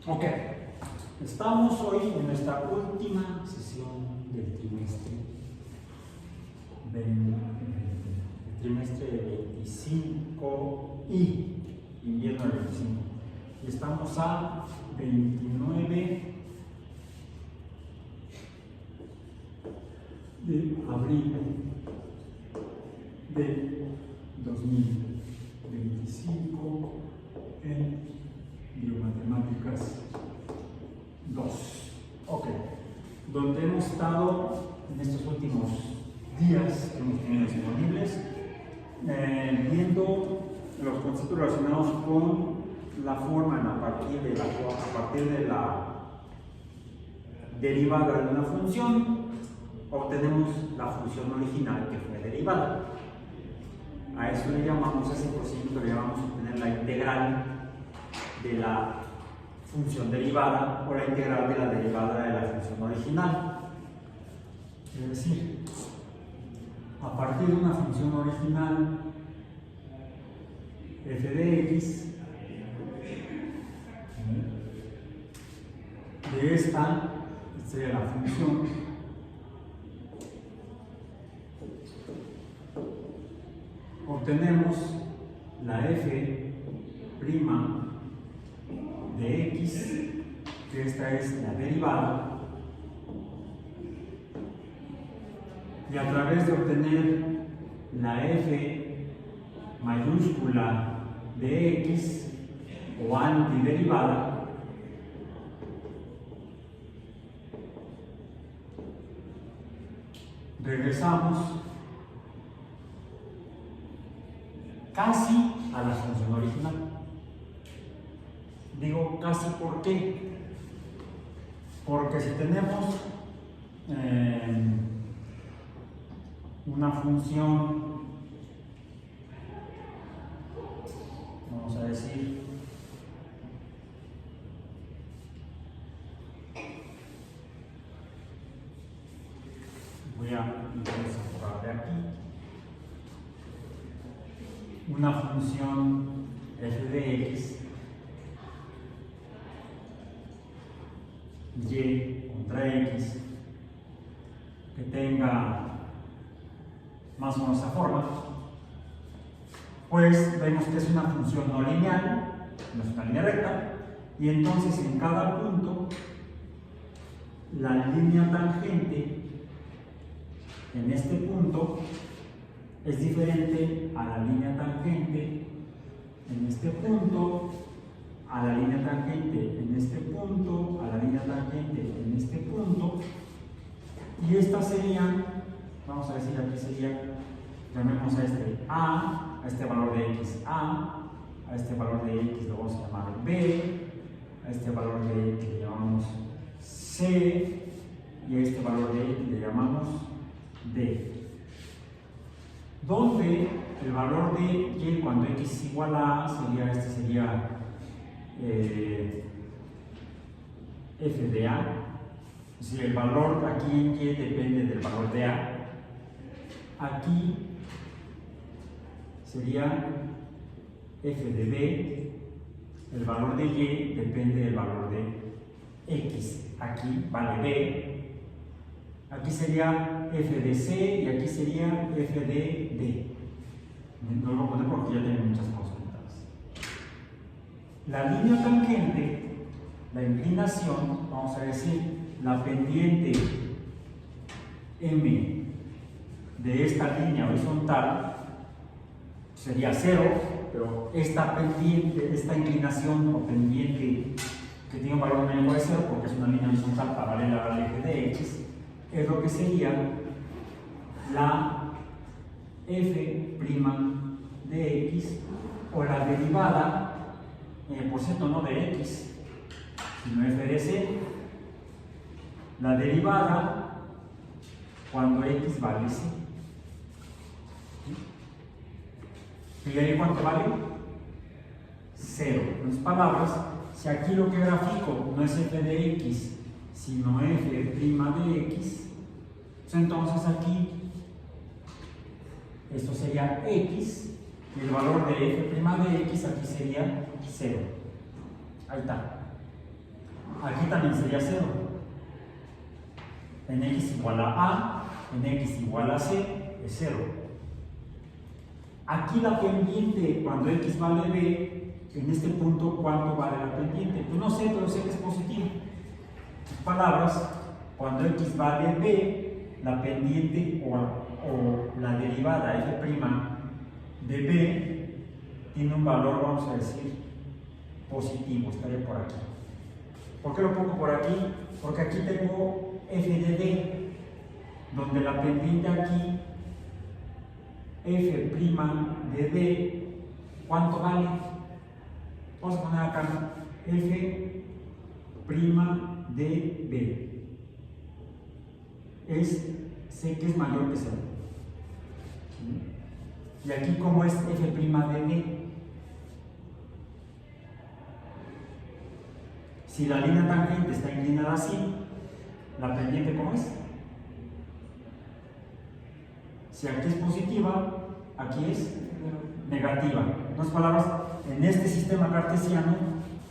Ok, estamos hoy en nuestra última sesión del trimestre, el trimestre 25 y invierno del 25. Y estamos a 29 de abril de 2025 en Biomatemáticas 2. Ok, donde hemos estado en estos últimos días que hemos tenido disponibles viendo los conceptos relacionados con la forma a partir de la derivada de una función obtenemos la función original que fue derivada. A eso le llamamos, a ese procedimiento le llamamos obtener la integral de la función derivada o la integral de la derivada de la función original. Es decir, a partir de una función original f de x, de esta sería la función obtenemos la f' de x, que esta es la derivada, y a través de obtener la f mayúscula de x o antiderivada, regresamos casi a la función original. Digo casi, ¿por qué? Porque si tenemos una función, vamos a decir, voy a borrar de aquí, una función f de x, y contra x, que tenga más o menos esa forma, pues vemos que es una función no lineal, no es una línea recta, y entonces en cada punto la línea tangente en este punto es diferente a la línea tangente en este punto, a la línea tangente en este punto, a la línea tangente en este punto, y estas serían, vamos a decir aquí sería, llamemos a este A, a este valor de x A, a este valor de x lo vamos a llamar B, a este valor de x le llamamos C, y a este valor de x le llamamos D. Donde el valor de y cuando x es igual a sería, este sería f de a, es decir, el valor aquí en y depende del valor de a. Aquí sería f de b, el valor de y depende del valor de x, aquí vale b, aquí sería f de c y aquí sería f de d. No lo voy a poner porque ya tengo muchas cosas contadas. La línea tangente, la inclinación, vamos a decir, la pendiente m de esta línea horizontal sería 0, pero esta pendiente, esta inclinación o pendiente que tiene un valor menor de 0 porque es una línea horizontal paralela al eje de x, es lo que sería la f' de x o la derivada, por cierto no de x, sino f de c, la derivada cuando x vale c. ¿Y ahí cuánto vale? 0. En otras palabras, si aquí lo que grafico no es f de x, sino f' de x, pues entonces aquí esto sería x, y el valor de f' de x aquí sería 0. Ahí está. aquí también sería 0. En x igual a, en x igual a c, es 0. Aquí la pendiente, cuando x vale b, en este punto, ¿cuánto vale la pendiente? Pues no sé, pero sé que es positivo. En palabras, cuando x vale b, la pendiente o la derivada f' de b tiene un valor, vamos a decir, positivo, estaría por aquí. ¿Por qué lo pongo por aquí? Porque aquí tengo f de d, donde la pendiente aquí, f' de d, ¿cuánto vale? Vamos a poner acá f' de b. Sé que es mayor que 0. Y aquí, ¿cómo es f' de d? Si la línea tangente está inclinada así, ¿la pendiente cómo es? Si aquí es positiva, aquí es negativa. En otras palabras, en este sistema cartesiano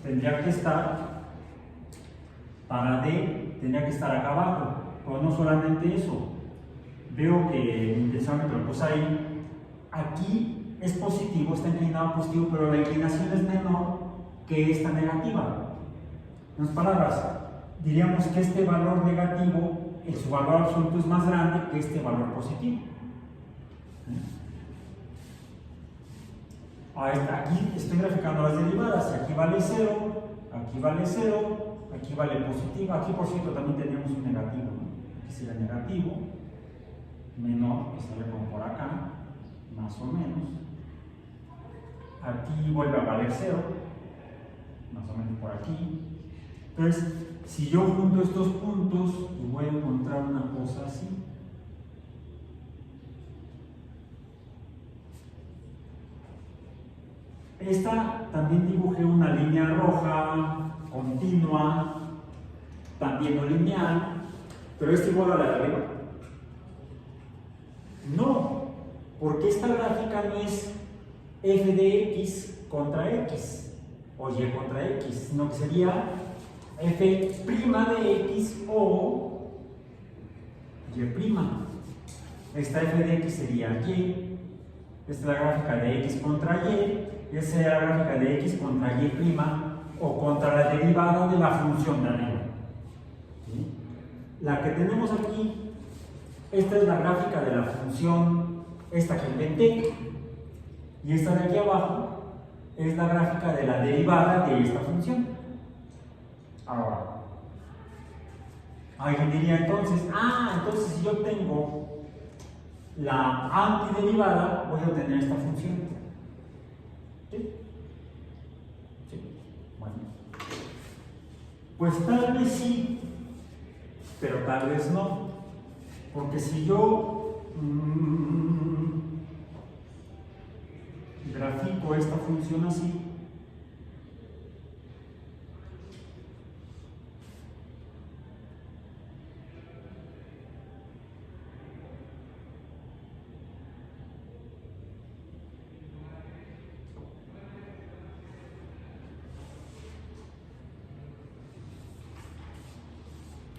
tendría que estar, para D, tendría que estar acá abajo. Pero no solamente eso. Veo que intencionalmente lo puse ahí. Aquí es positivo, está inclinado a positivo, pero la inclinación es menor que esta negativa. En otras palabras, diríamos que este valor negativo, su valor absoluto es más grande que este valor positivo. Aquí estoy graficando las derivadas, aquí vale 0, aquí vale 0, aquí vale positivo, aquí por cierto también teníamos un negativo, ¿no? Aquí sería negativo, menor, que estaría como por acá, más o menos. Aquí vuelve a valer 0, más o menos por aquí. Entonces, si yo junto estos puntos, voy a encontrar una cosa así. Esta también dibujé una línea roja, continua, también no lineal, pero es igual a la de arriba. No, porque esta gráfica no es f de x contra x, o y contra x, sino que sería f' de x o y'. Esta f de x sería y, esta es la gráfica de x contra y, esa es la gráfica de x contra y' o contra la derivada de la función de arriba. ¿Sí? La que tenemos aquí, esta es la gráfica de la función, esta que inventé, y esta de aquí abajo es la gráfica de la derivada de esta función. Ahora, alguien diría entonces, entonces si yo tengo la antiderivada, voy a obtener esta función. ¿Sí? ¿Sí? Bueno. Pues tal vez sí, pero tal vez no. Porque si yo grafico esta función así,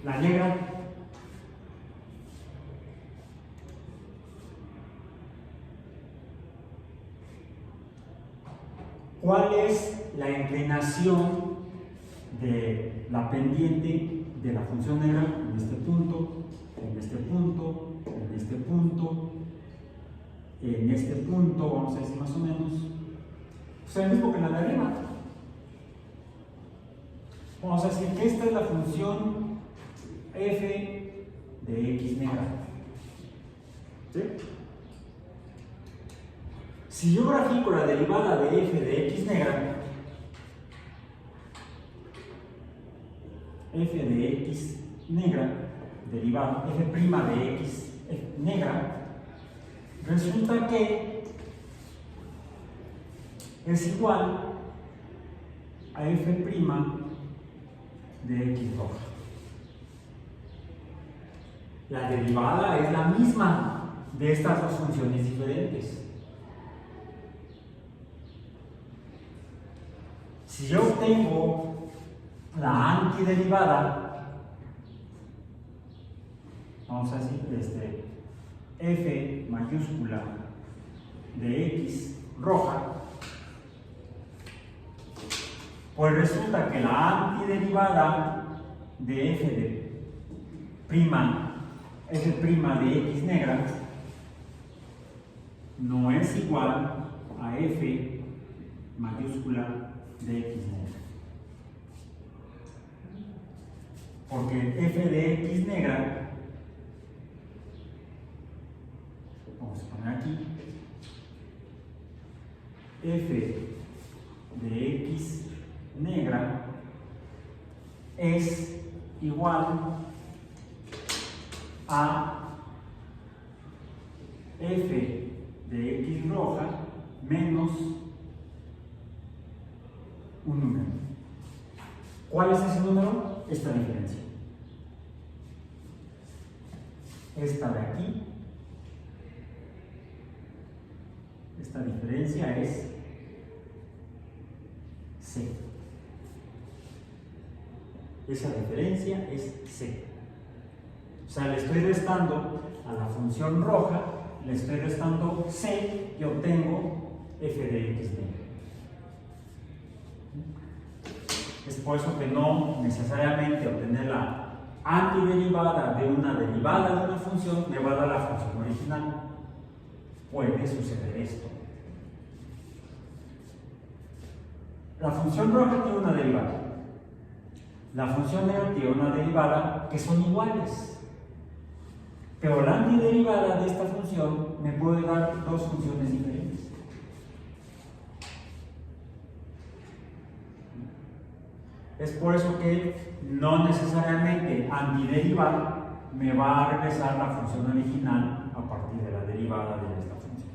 la negra, ¿cuál es la inclinación de la pendiente de la función negra en este punto, en este punto, en este punto, en este punto, vamos a decir más o menos? O sea, el mismo que la de arriba. Vamos a decir que esta es la función f de x negra. ¿Sí? Si yo grafico la derivada de f de x negra, f de x negra, derivada, f' de x negra, resulta que es igual a f' de x roja. La derivada es la misma de estas dos funciones diferentes. Si yo obtengo la antiderivada, vamos a decir, f mayúscula de x roja, pues resulta que la antiderivada de f de prima de x negra no es igual a f mayúscula de x negra. Porque f de x negra, vamos a poner aquí, f de x negra es igual a f de x roja menos un número. ¿Cuál es ese número? Esta diferencia. Esta de aquí. Esta diferencia es C. Esa diferencia es C. O sea, le estoy restando a la función roja, le estoy restando C y obtengo f de x negra. Es por eso que no necesariamente obtener la antiderivada de una derivada de una función me va a dar la función original. Puede suceder esto. La función roja tiene una derivada. La función negra tiene una derivada que son iguales. Pero la antiderivada de esta función me puede dar dos funciones diferentes. Es por eso que no necesariamente antiderivar me va a regresar la función original a partir de la derivada de esta función.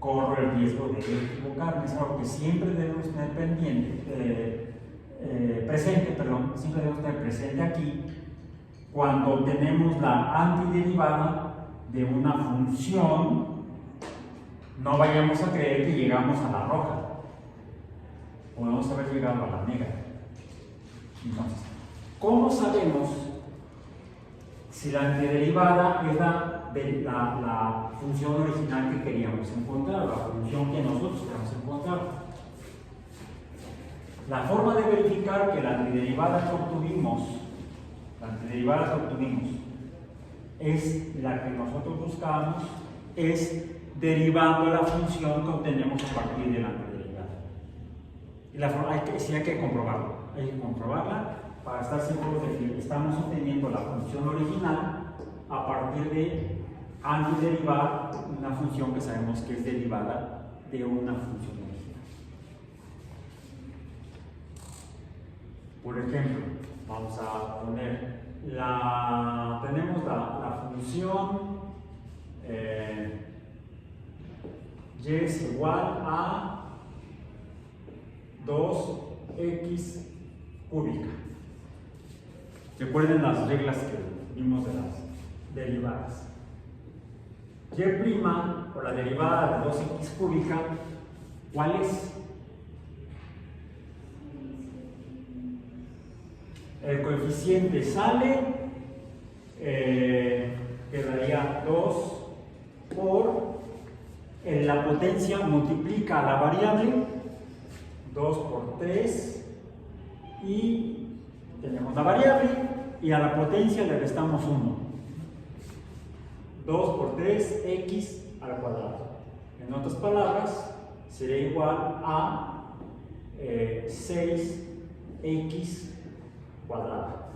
Corro el riesgo de equivocarme, es algo que siempre debemos tener siempre debemos tener presente aquí cuando tenemos la antiderivada de una función. No vayamos a creer que llegamos a la roja. Podemos haber llegado a la negra. Entonces, ¿cómo sabemos si la antiderivada es la función original que queríamos encontrar, la función que nosotros queremos encontrar? La forma de verificar que la antiderivada que obtuvimos es la que nosotros buscábamos es derivando la función que obtenemos a partir de la antiderivada. Y hay que comprobarlo. Hay que comprobarla para estar seguros de que estamos obteniendo la función original a partir de antiderivar una función que sabemos que es derivada de una función original. Por ejemplo, vamos a poner tenemos la función y es igual a 2x cúbica. Recuerden las reglas que vimos de las derivadas. Y' o la derivada de 2x cúbica, ¿cuál es? El coeficiente sale, quedaría 2 por la potencia multiplica a la variable 2 por 3 y tenemos la variable y a la potencia le restamos 1. 2 por 3, x al cuadrado. En otras palabras, sería igual a 6x cuadrada.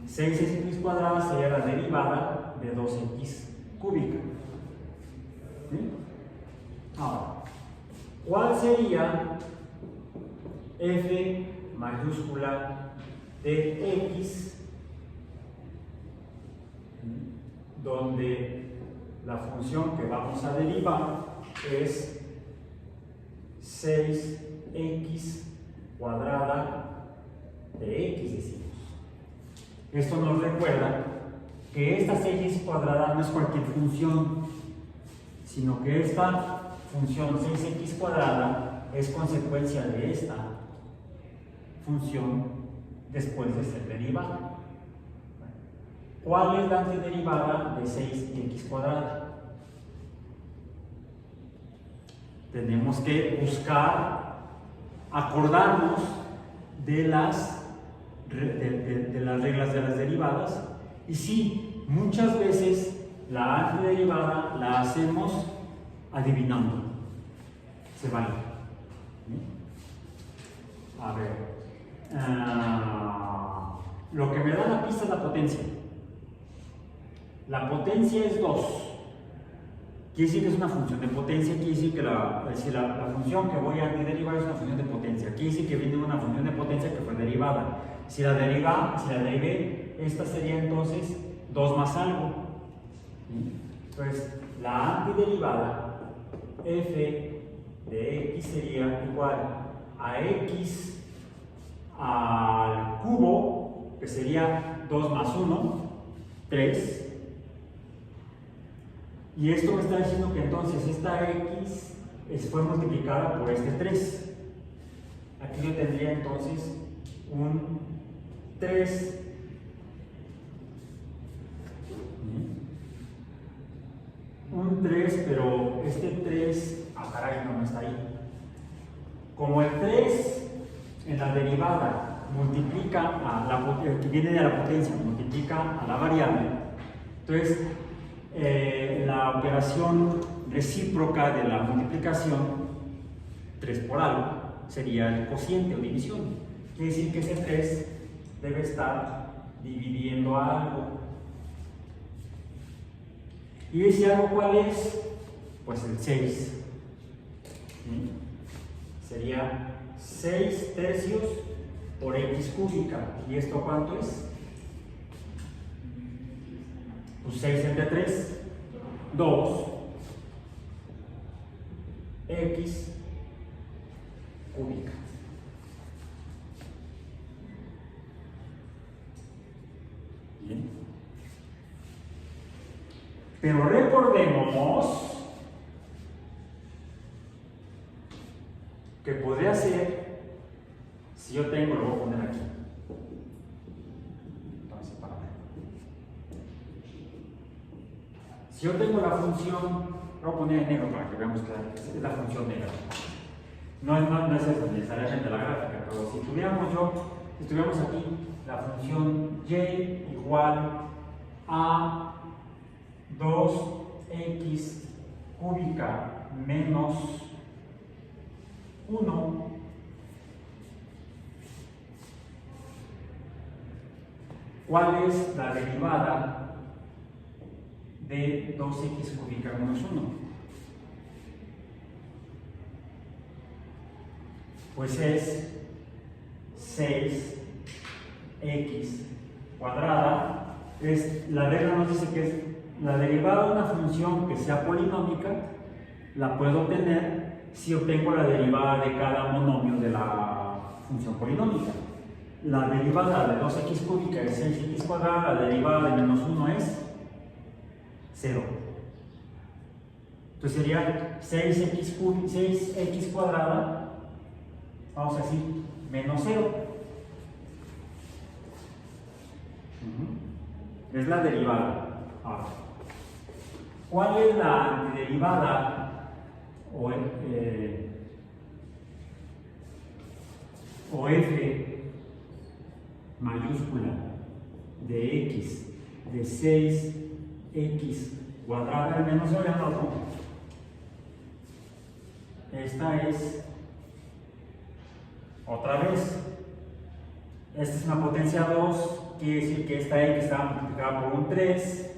6x cuadrada sería la derivada de 2x cúbica. ¿Sí? Ahora, ¿cuál sería f mayúscula de x, donde la función que vamos a derivar es 6x cuadrada de x, decimos? Esto nos recuerda que esta 6x cuadrada no es cualquier función, sino que esta función 6x cuadrada es consecuencia de esta función después de ser derivada. ¿Cuál es la antiderivada de 6x cuadrada? Tenemos que buscar, acordarnos de las reglas de las derivadas. Y sí, muchas veces la antiderivada la hacemos adivinando. Se vale. A ver. Lo que me da la pista es la potencia. La potencia es 2. Quiere decir que es una función de potencia, quiere decir que la función que voy a derivar es una función de potencia. Quiere decir que viene de una función de potencia que fue derivada. Si la derivé, esta sería entonces 2 más algo. Entonces, la antiderivada f de x sería igual a x al cubo, que sería 2 más 1, 3. Y esto me está diciendo que entonces esta x fue multiplicada por este 3. Aquí yo tendría entonces un 3. Un 3, pero este 3, caray, no está ahí. Como el 3 en la derivada multiplica que viene de la potencia, multiplica a la variable, entonces la operación recíproca de la multiplicación, 3 por algo, sería el cociente o división. Quiere decir que ese 3 debe estar dividiendo a algo. ¿Y ese algo cuál es? Pues el 6. Sería 6 tercios por x cúbica. ¿Y esto cuánto es? Pues 6 entre 3, 2 x cúbica. Bien. Pero recordemos que podría ser, si yo tengo, lo voy a poner aquí. Entonces, si yo tengo la función, lo voy a poner en negro para que veamos que es la función negra. No es eso necesariamente la gráfica, pero si tuviéramos aquí la función y igual a 2x cúbica menos 1, ¿cuál es la derivada de 2x cúbica menos 1? Pues es 6x cuadrada. La regla nos dice que es la derivada de una función que sea polinómica, la puedo obtener si obtengo la derivada de cada monomio de la función polinómica. La derivada de 2x cúbica es 6x cuadrada, la derivada de menos 1 es 0. Entonces sería 6x cuadrada, vamos a decir, menos 0. Es la derivada. Ahora, ¿cuál es la antiderivada o f mayúscula de x de 6x cuadrada al menos 0? Ya no lo pongo. Esta es otra vez. Esta es una potencia 2, quiere decir que esta x está multiplicada por un 3.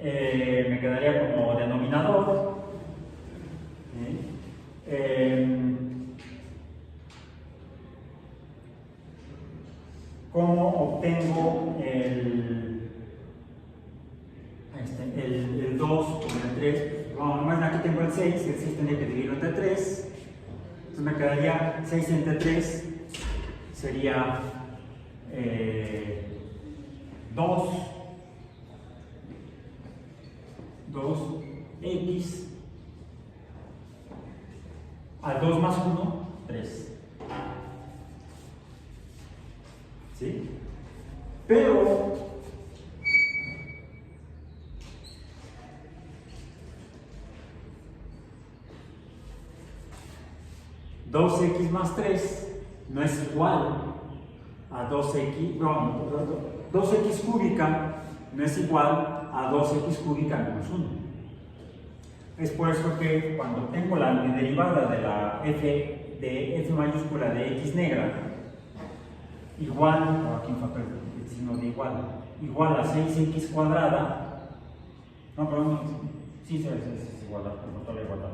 Me quedaría como denominador. ¿Cómo obtengo el 2 con el 3? Bueno, más aquí tengo el 6 tendría que dividirlo entre 3. Entonces me quedaría 6 entre 3 sería 2x al 2 más 1, 3. ¿sí? Pero 2x más 3 no es igual a 2x, no, 2x cúbica no es igual a 2x cúbica menos 1. Es por eso que cuando tengo la derivada de la f de f mayúscula de x negra igual, aquí falta el signo de igual a 6x cuadrada, no, perdón, sí, es igualdad, no toda la igualdad.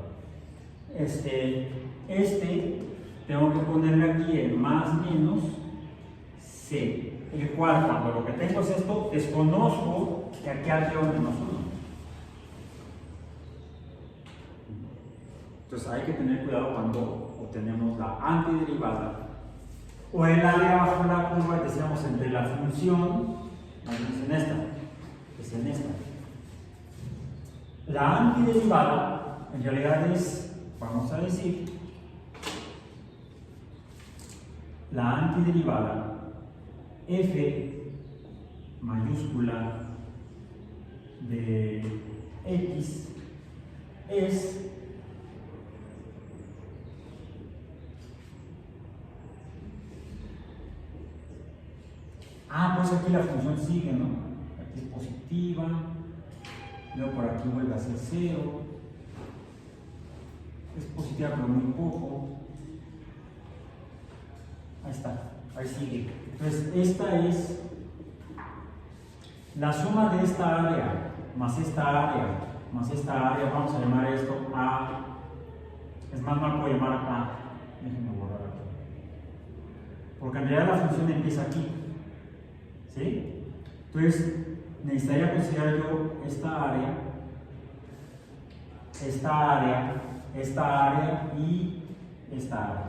Tengo que ponerle aquí el más menos c, el cual cuando lo que tengo es esto, desconozco que aquí hay menos 1. Entonces hay que tener cuidado cuando obtenemos la antiderivada o el área bajo la curva, decíamos entre la función, es en esta, es en esta. La antiderivada en realidad es, vamos a decir, la antiderivada f mayúscula de x es pues aquí la función sigue, ¿no? Aquí es positiva, luego por aquí vuelve a ser 0, es positiva pero muy poco, ahí está, ahí sigue. Entonces esta es la suma de esta área más esta área más esta área, vamos a llamar esto A, es más, no lo puedo llamar A, déjenme borrar aquí, porque en realidad la función empieza aquí, ¿sí? Entonces necesitaría considerar yo esta área y esta área.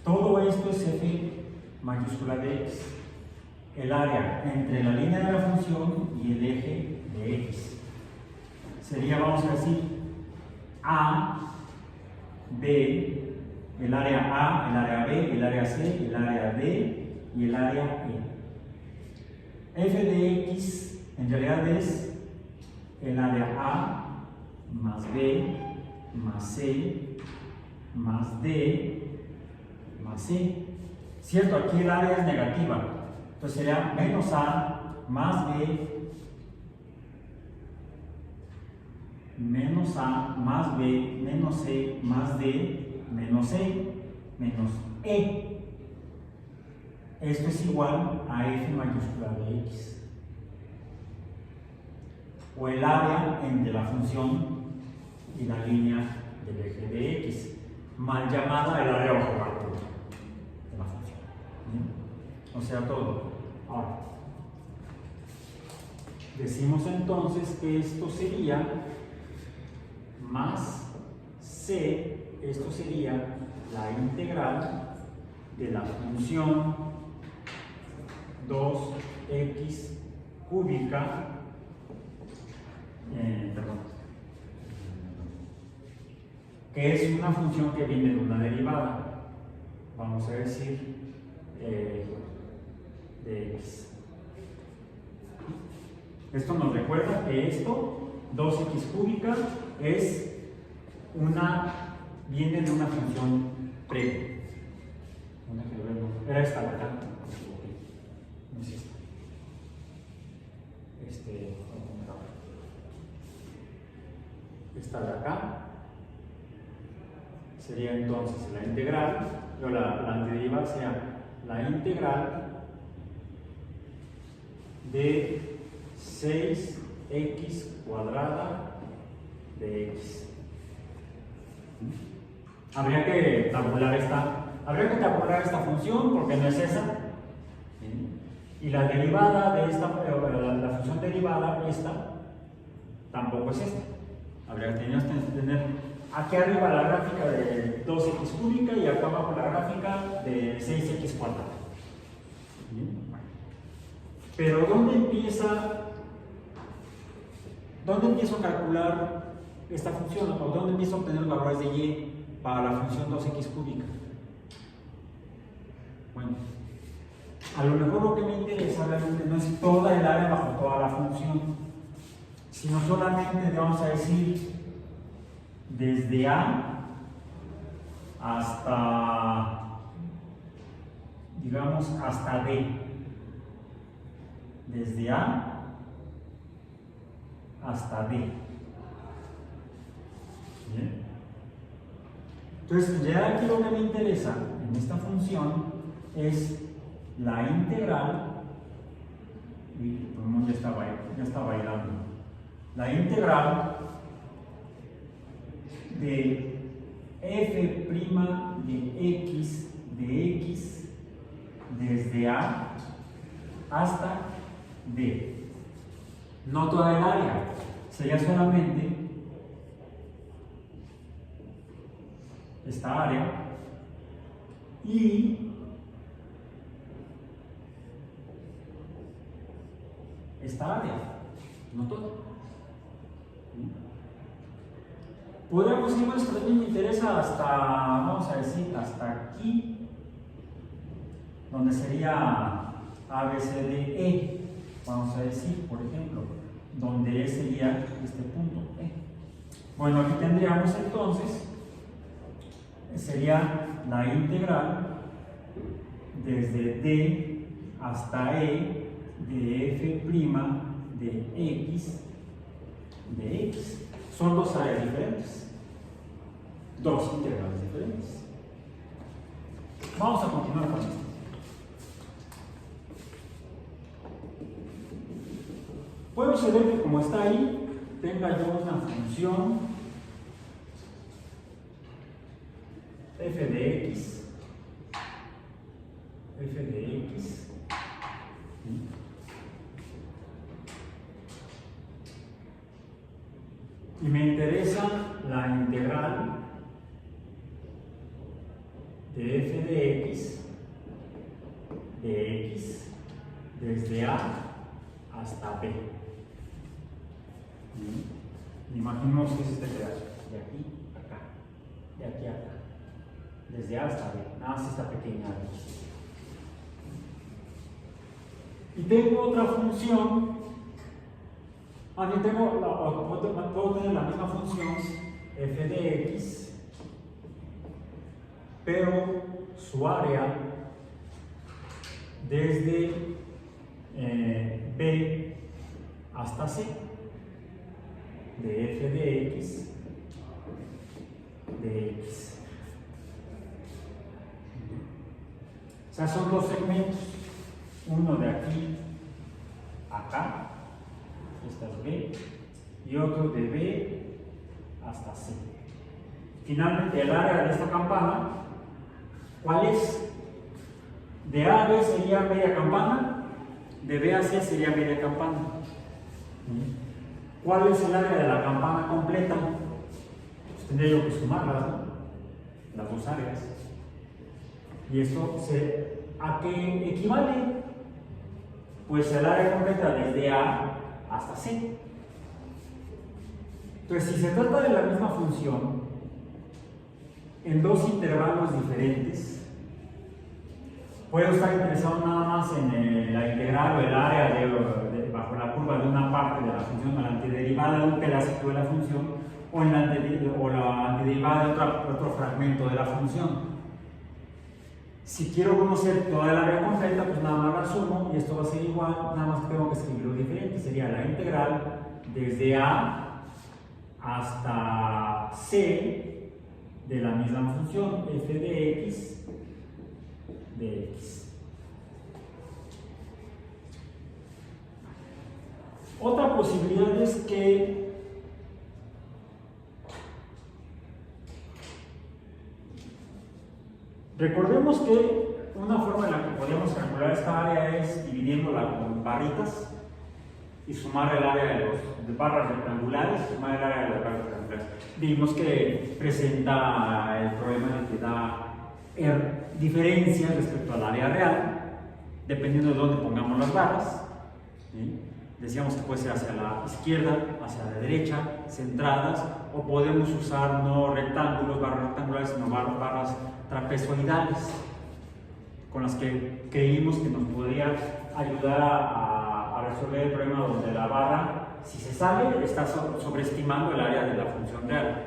Todo esto es f mayúscula de x, el área entre la línea de la función y el eje de x. Sería, vamos a decir, A, B, el área A, el área B, el área C, el área D y el área E. F de x en realidad es el área A más B más C más D más C. Cierto, aquí el área es negativa, entonces sería menos A más B menos A más B menos C más D menos C menos E. Esto es igual a f mayúscula de x, o el área entre la función y la línea del eje de x, mal llamada el área bajo la curva de la función. ¿Sí? O sea, todo. Ahora, decimos entonces que esto sería más c, esto sería la integral de la función 2x cúbica, que es una función que viene de una derivada, vamos a decir, de x. Esto nos recuerda que esto, 2x cúbica, viene de una función previa. Era esta de acá. No es esta. Esta de acá sería entonces la integral, o la antiderivada sea la integral de 6x cuadrada de x. Habría que tabular esta función porque no es esa. Y la derivada de esta, la función derivada, esta, tampoco es esta. Habría que tener aquí arriba la gráfica de 2x cúbica y acá abajo la gráfica de 6x cuadrada. Pero ¿dónde empiezo a calcular esta función? ¿O dónde empiezo a obtener los valores de y para la función 2x cúbica? Bueno, a lo mejor lo que me interesa realmente no es toda el área bajo toda la función, sino solamente, vamos a decir, desde A hasta, digamos, hasta D. Desde A hasta D. ¿Bien? Entonces, ya aquí lo que me interesa en esta función es la integral, y el pulmón ya está bailando, la integral de f' de x desde A hasta D. No toda el área, sería solamente esta área y esta área, no todo. Podríamos decir, bueno, esto también me interesa hasta, vamos a decir, hasta aquí, donde sería A, B, C, D, E, vamos a decir, por ejemplo, donde E sería este punto E. Bueno, aquí tendríamos entonces, sería la integral desde D hasta E de f' de x. Son dos áreas diferentes, dos integrales diferentes. Vamos a continuar con esto. Puede suceder que como está ahí, tenga yo una función f de x, y me interesa la integral de f de x desde A hasta B. Imaginemos que es este pedazo, de aquí a acá, de aquí a acá, desde A hasta B, nada más esta pequeña área. Y tengo otra función. Puedo tener la misma función f de x, pero su área desde B hasta C, de f de x de x. O sea, son dos segmentos, uno de aquí a acá, esta es B, y otro de B hasta C. Finalmente, el área de esta campana, ¿cuál es? De A a B sería media campana, de B a C sería media campana. ¿Cuál es el área de la campana completa? Pues tendría yo que sumarlas, ¿no? Las dos áreas. ¿Y eso a qué equivale? Pues el área completa desde A hasta C. Entonces, si se trata de la misma función en dos intervalos diferentes, puedo estar interesado nada más en la integral o el área bajo la curva de una parte de la función, o la antiderivada de un pedacito de la función, o la antiderivada de otro fragmento de la función. Si quiero conocer toda el área completa, pues nada más la sumo y esto va a ser igual, nada más tengo que escribirlo diferente. Sería la integral desde A hasta C de la misma función f de x de x. Otra posibilidad es que recordemos que una forma en la que podríamos calcular esta área es dividiéndola con barritas y sumar el área de barras rectangulares, sumar el área de las barras rectangulares. Vimos que presenta el problema de que da diferencias respecto al área real, dependiendo de dónde pongamos las barras. ¿Sí? Decíamos que puede ser hacia la izquierda, hacia la derecha, centradas, o podemos usar no rectángulos, barras rectangulares, sino barras trapezoidales, con las que creímos que nos podría ayudar a resolver el problema donde la barra, si se sale, está sobreestimando el área de la función real.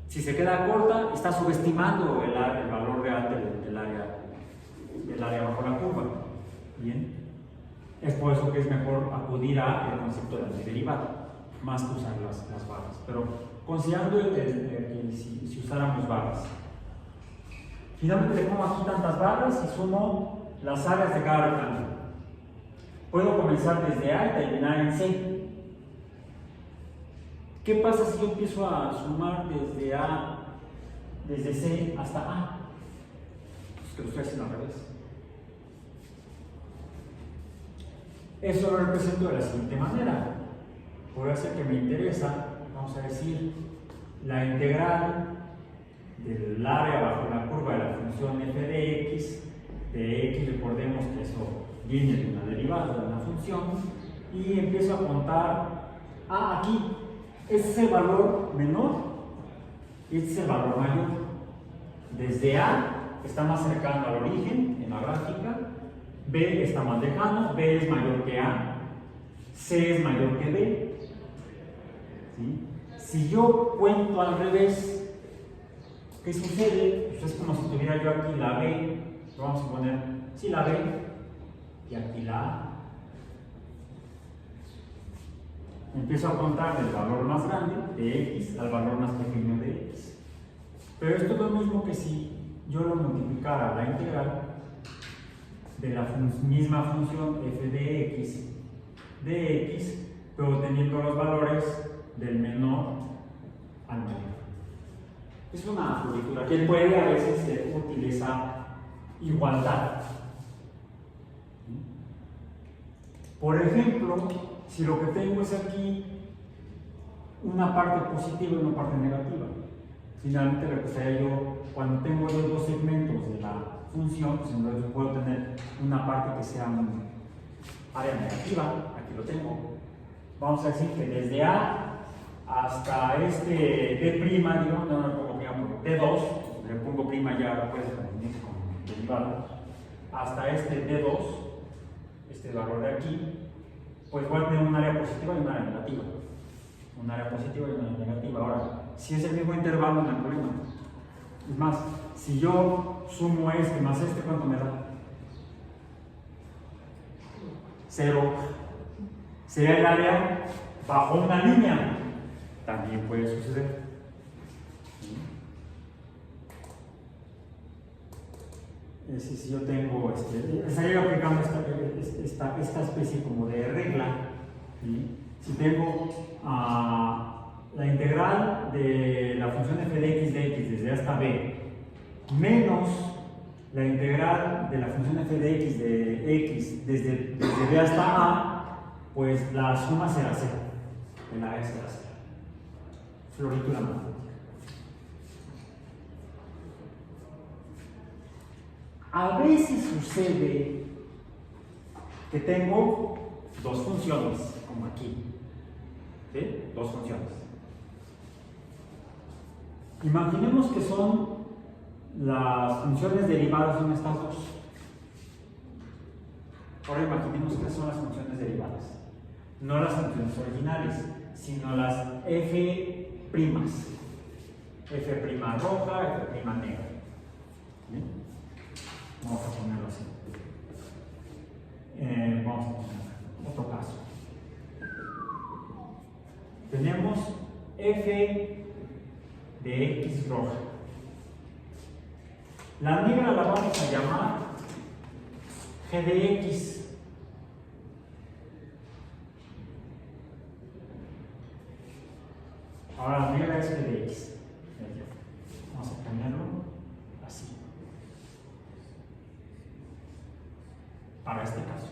Si se queda corta, está subestimando el valor real del área bajo la curva. Bien. Es por eso que es mejor acudir al concepto de antiderivado, más que usar las barras. Pero considerando si usáramos barras. Finalmente le pongo aquí tantas barras y sumo las áreas de cada rectángulo. Puedo comenzar desde A y terminar en C. ¿Qué pasa si yo empiezo a sumar desde C hasta A? Pues que lo estoy haciendo al revés. Eso lo represento de la siguiente manera. Puede ser que me interesa, vamos a decir, la integral del área bajo la curva de la función f de x, recordemos que eso viene de una derivada de una función, y empiezo a contar, aquí, este es el valor menor y este es el valor mayor. Desde A está más cercano al origen en la gráfica, B está más lejano, B es mayor que A, C es mayor que B. ¿Sí? Si yo cuento al revés, ¿qué sucede? Pues es como si tuviera yo aquí la B, vamos a poner, sí, la B, y aquí la A. Empiezo a contar del valor más grande de x al valor más pequeño de x. Pero esto es lo mismo que si yo lo multiplicara la integral de la misma función f de x, pero teniendo los valores del menor al mayor. Es una figura que puede a veces ser útil esa igualdad. Por ejemplo, si lo que tengo es aquí una parte positiva y una parte negativa, finalmente lo que sería yo, cuando tengo los dos segmentos de la función, pues entonces puedo tener una parte que sea un área negativa, aquí lo tengo. Vamos a decir que desde A hasta este D', digo, no lo pongo prima porque D2, le pongo prima ya puede ser con derivada, hasta este D2, este valor de aquí, pues voy a tener un área positiva y un área negativa. Un área positiva y una área negativa. Ahora, si es el mismo intervalo, no hay problema. Es más, si yo sumo este más este, ¿cuánto me da? 0. Sería el área bajo una línea. También puede suceder. Si yo tengo, estaría aplicando esta especie como de regla. ¿Sí? Si tengo la integral de la función f de x desde A hasta B menos la integral de la función f de x desde B hasta A, pues la suma será 0. El área será 0. Floritura matemática. A veces sucede que tengo dos funciones, como aquí. ¿Sí? Dos funciones. Imaginemos que son las funciones derivadas son estas dos. Ahora imaginemos que son las funciones derivadas. No las funciones originales, sino las f'. F' roja, F' negra. ¿Sí? Vamos a ponerlo así. Vamos a poner otro caso. Tenemos f de x roja. La negra la vamos a llamar g de x. Ahora la negra es g de x. Vamos a ponerlo así. Para este caso.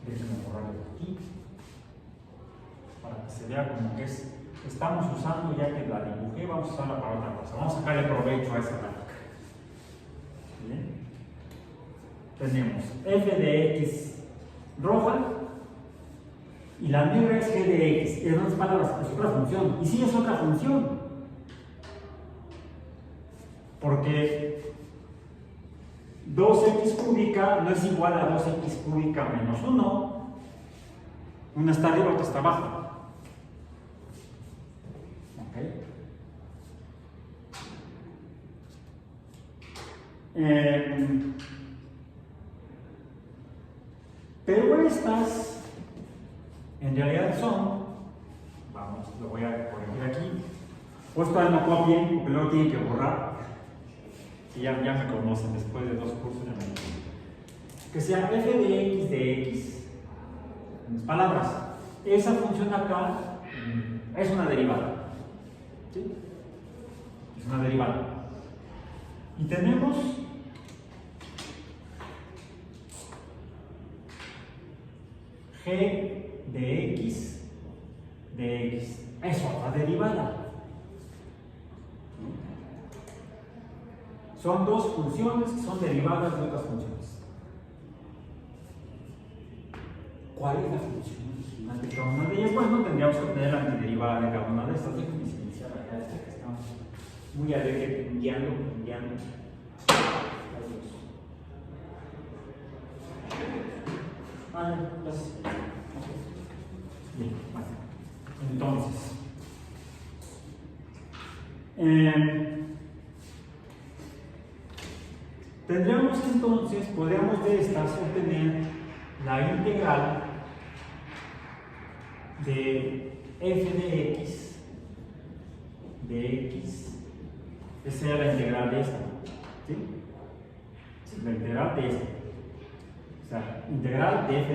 Déjenme borrarlo aquí. Para que se vea como que estamos usando, ya que la dibujé, vamos a usarla para otra cosa. Vamos a sacarle provecho a esa gráfica. Bien. Tenemos f de x roja y la negra es g de x. En otras palabras, es otra función. Y sí es otra función. Porque 2x cúbica no es igual a 2x cúbica menos 1. Una está arriba, otra está abajo. ¿Ok? Pero estas en realidad son, vamos, lo voy a corregir aquí, pues todavía no copien porque luego tienen que borrar, y ya me conocen después de 2 cursos, ya me conocen. Que sea f de x, en las palabras, esa función acá es una derivada, ¿sí? Es una derivada. Y tenemos g de x es otra derivada. Son dos funciones que son derivadas de otras funciones. ¿Cuál es la función original de cada una de ellas? Bueno, tendríamos que tener la antiderivada de cada una de estas. Déjenme iniciar acá, que estamos muy alegre, pingueando. Gracias. Bien, bueno. Entonces, tendríamos entonces, podríamos de estas obtener la integral de f de x, esa sería la integral de esta, ¿sí? La integral de esta. O sea, integral de f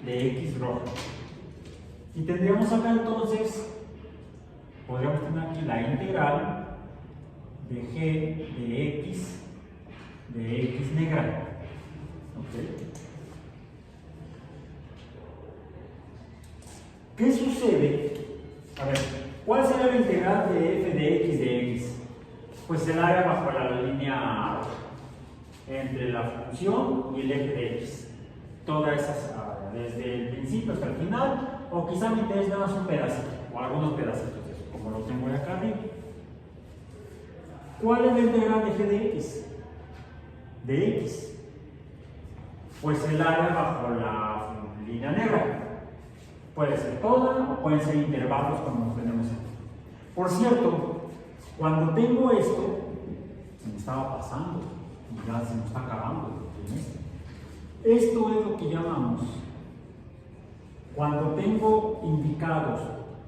de x roja. Y tendríamos acá entonces, podríamos tener aquí la integral de g de x negra. ¿Ok? ¿Qué sucede? A ver, ¿cuál sería la integral de f de x? Pues el área bajo la línea entre la función y el eje de x. Todas esas, desde el principio hasta el final, o quizá me interesa nada más un pedacito, o algunos pedacitos de eso, como lo tengo acá arriba. ¿Cuál es la integral de g de x? Pues el área bajo la línea negra. Puede ser toda o pueden ser intervalos como tenemos aquí. Por cierto, cuando tengo esto, se me estaba pasando, ya se me está acabando. Esto es lo que llamamos, cuando tengo indicados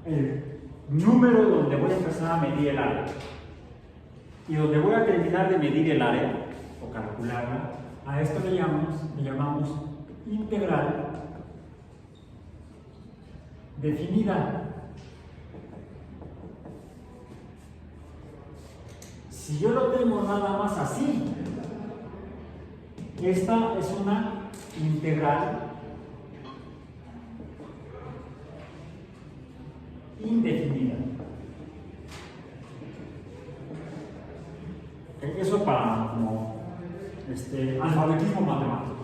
el número donde voy a empezar a medir el área y donde voy a terminar de medir el área o calcularla, a esto le llamamos integral definida. Si yo lo tengo nada más así, esta es una integral indefinida. Eso para como alfabetismo matemático,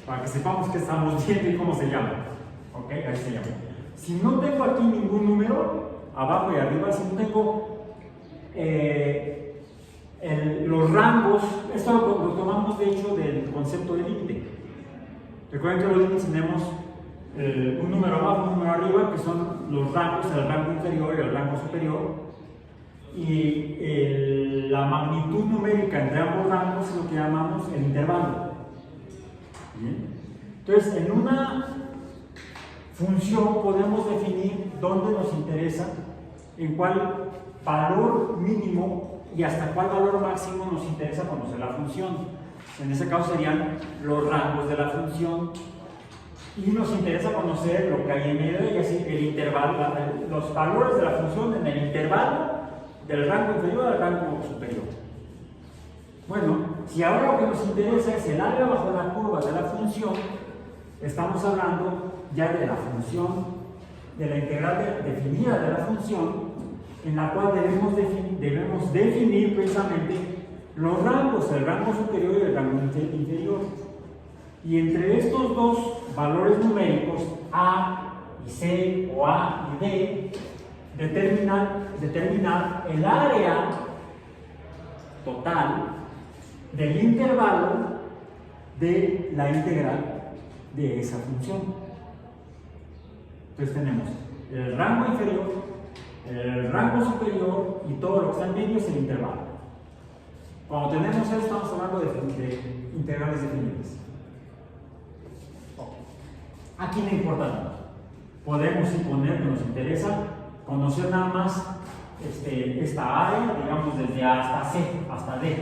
para que sepamos qué estamos viendo y cómo se llama. ¿Ok? Ahí se llama. Si no tengo aquí ningún número, abajo y arriba, si no tengo los rangos, esto lo tomamos de hecho del concepto de límite. Recuerden que los límites tenemos un número abajo, un número arriba, que son los rangos, el rango inferior y el rango superior, y la magnitud numérica entre ambos rangos es lo que llamamos el intervalo. ¿Bien? Entonces, en una función podemos definir dónde nos interesa, en cuál valor mínimo y hasta cuál valor máximo nos interesa conocer la función. En ese caso serían los rangos de la función, y nos interesa conocer lo que hay en medio de ella, así el intervalo, los valores de la función en el intervalo del rango inferior al rango superior. Bueno, si ahora lo que nos interesa es el área bajo la curva de la función, estamos hablando ya de la función, de la integral definida de la función, en la cual debemos definir precisamente los rangos, el rango superior y el rango inferior. Y entre estos dos valores numéricos, A y C o A y D, determinar el área total del intervalo de la integral de esa función. Entonces tenemos el rango inferior, el rango superior y todo lo que está en medio es el intervalo. Cuando tenemos esto estamos hablando de integrales definidas. Aquí no importa nada. Podemos suponer que nos interesa conocer nada más esta área, digamos desde A hasta C, hasta D,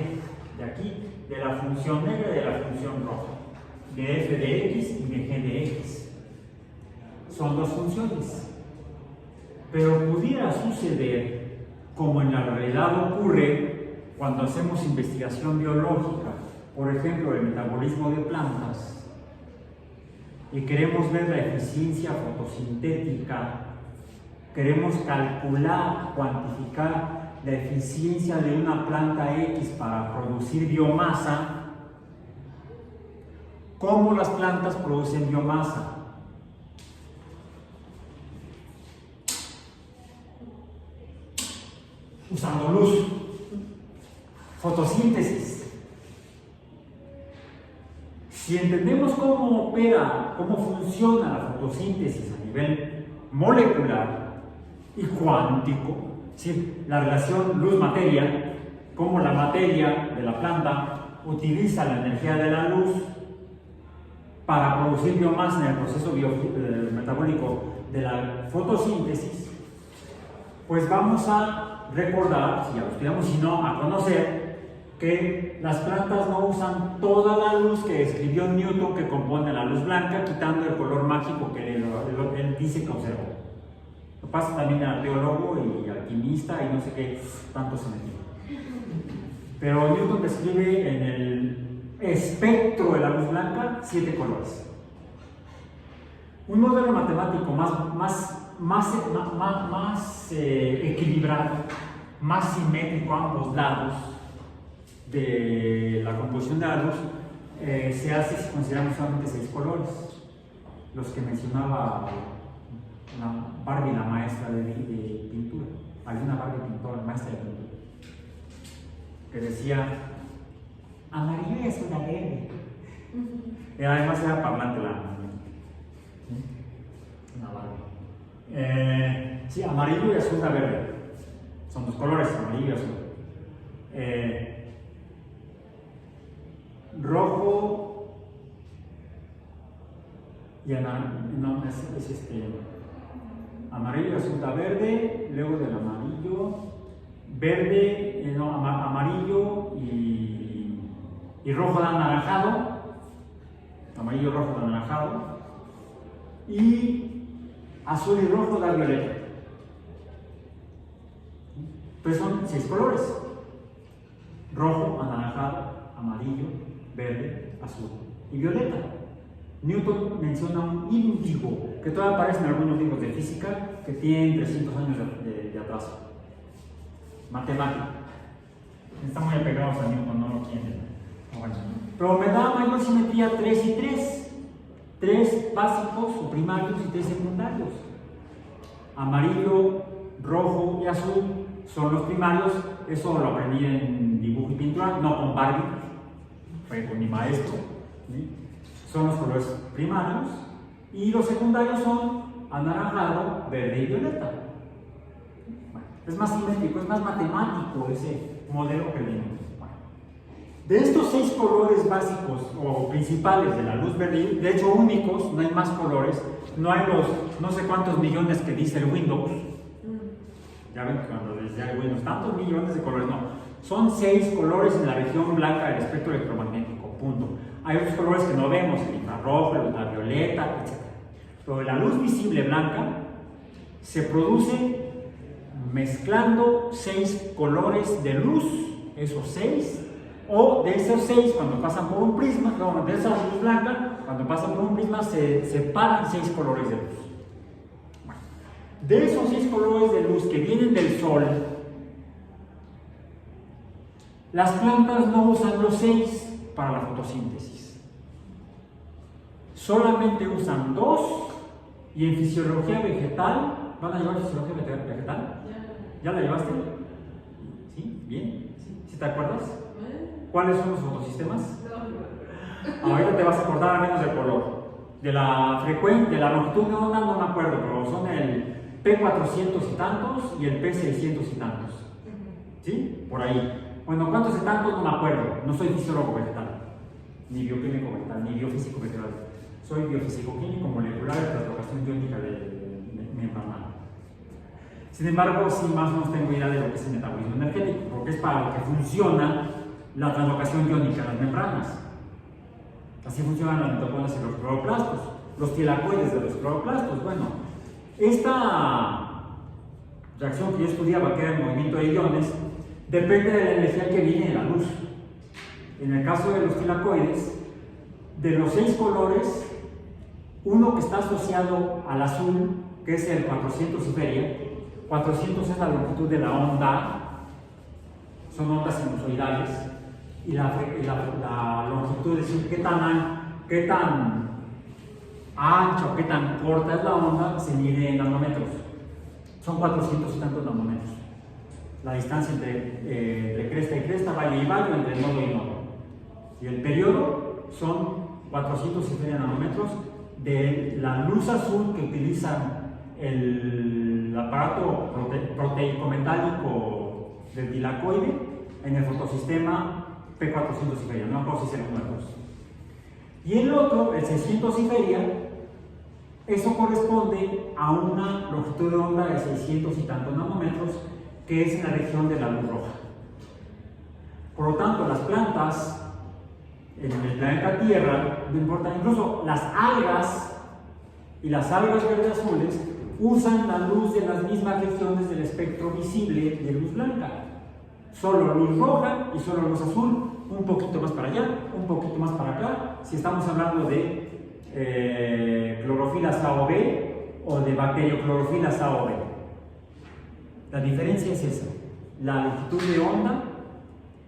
de aquí, de la función negra y de la función roja, de f de x y de g de x. Son dos funciones. Pero pudiera suceder, como en la realidad ocurre cuando hacemos investigación biológica, por ejemplo, el metabolismo de plantas, y queremos ver la eficiencia fotosintética, queremos calcular, cuantificar la eficiencia de una planta X para producir biomasa. ¿Cómo las plantas producen biomasa? Usando luz, fotosíntesis. Si entendemos cómo opera, cómo funciona la fotosíntesis a nivel molecular y cuántico, ¿sí? La relación luz-materia, cómo la materia de la planta utiliza la energía de la luz para producir biomasa en el proceso metabólico de la fotosíntesis, pues vamos a recordar, si ya lo estudiamos, si no, a conocer que las plantas no usan toda la luz que describió Newton que compone la luz blanca, quitando el color mágico que él dice que observó. Lo pasa también al teólogo y alquimista y no sé qué tanto se metió. Pero Newton describe en el espectro de la luz blanca 7 colores. Un modelo matemático más equilibrado, más simétrico a ambos lados de la composición de la luz se hace si consideramos solamente 6 colores, los que mencionaba Barbie, la maestra de pintura. Hay una Barbie pintora, maestra de pintura, que decía: amarillo y azul verde. Además era parlante la Barbie. Sí, amarillo y azul verde. Son dos colores, amarillo y azul. Rojo y amarillo, amarillo, azul, verde, luego del amarillo, verde, amarillo y rojo da anaranjado, amarillo, rojo da anaranjado, y azul y rojo da violeta. Entonces son 6 colores: rojo, anaranjado, amarillo, verde, azul y violeta. Newton menciona un índigo que todavía aparece en algunos libros de física que tienen 300 años de atraso. Matemático. Están muy apegados a Newton, no lo quieren. Bueno. Pero me da mayor simetría 3 y 3. 3 básicos o primarios y 3 secundarios. Amarillo, rojo y azul son los primarios. Eso lo aprendí en dibujo y pintura, no con Barbie, fue con mi maestro. ¿Sí? Son los colores primarios, y los secundarios son anaranjado, verde y violeta. Bueno, es más simétrico, es más matemático ese modelo que vimos. Bueno, de estos 6 colores básicos o principales de la luz verde, de hecho únicos, no hay más colores, no hay los no sé cuántos millones que dice el Windows. Ya ven que cuando decía el Windows, tantos millones de colores, no. Son 6 colores en la región blanca del espectro electromagnético, punto. Hay otros colores que no vemos, el infrarrojo, el ultravioleta, etc. Pero la luz visible blanca se produce mezclando 6 colores de luz, esos 6, o de esos 6 cuando pasan por un prisma, no, de esa luz blanca, cuando pasan por un prisma se separan 6 colores de luz. Bueno, de esos 6 colores de luz que vienen del sol, las plantas no usan los 6 para la fotosíntesis. Solamente usan 2, y en fisiología vegetal, ¿van a llevar fisiología vegetal? ¿Ya la llevaste? ¿Sí? ¿Bien? ¿Sí te acuerdas? ¿Cuáles son los fotosistemas? Ahorita te vas a acordar al menos del color. De la frecuencia, de la longitud de onda no me acuerdo, pero son el P400 y tantos y el P600 y tantos. ¿Sí? Por ahí. Bueno, ¿cuántos de tantos? No me acuerdo. No soy fisiólogo vegetal, ni bioquímico vegetal, ni biofísico vegetal. Soy biofísico-químico molecular de translocación iónica de membrana. Sin embargo, sí más o menos tengo idea de lo que es el metabolismo energético, porque es para lo que funciona la translocación iónica en las membranas. Así funcionan las mitocondrias y los cloroplastos, los tilacoides de los cloroplastos. Bueno, esta reacción que yo estudiaba, que era el movimiento de iones, depende de la energía que viene de la luz. En el caso de los tilacoides, de los 6 colores, uno que está asociado al azul, que es el 400 Siberia, 400 es la longitud de la onda, son ondas sinusoidales, y la longitud, es decir, qué tan ancha o qué tan corta es la onda, se mide en nanómetros. Son 400 y tantos nanómetros. La distancia entre cresta y cresta, valle y valle, entre nodo y nodo. Y el periodo son 400 nanómetros de la luz azul que utilizan el aparato proteico metálico del tilacoide en el fotosistema P400 Siberia, no acuerdo si es el número 2. Y el otro, el 600 Siberia, eso corresponde a una longitud de onda de 600 y tantos nanómetros, que es en la región de la luz roja. Por lo tanto, las plantas en el planeta Tierra, no importa, incluso las algas y las algas verdes azules usan la luz de las mismas regiones del espectro visible de luz blanca. Solo luz roja y solo luz azul, un poquito más para allá, un poquito más para acá, si estamos hablando de clorofilas A o B o de bacterioclorofilas A o B. La diferencia es esa, la longitud de onda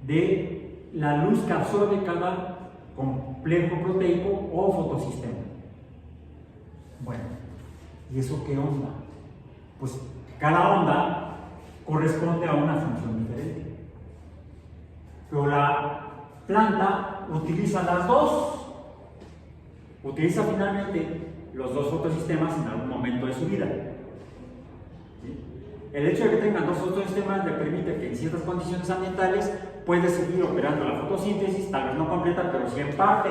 de la luz que absorbe cada complejo proteico o fotosistema. Bueno, ¿y eso qué onda? Pues cada onda corresponde a una función diferente. Pero la planta utiliza las dos. Utiliza finalmente los dos fotosistemas en algún momento de su vida. ¿Sí? El hecho de que tengan dos fotosistemas le permite que en ciertas condiciones ambientales puede seguir operando la fotosíntesis, tal vez no completa, pero sí en parte.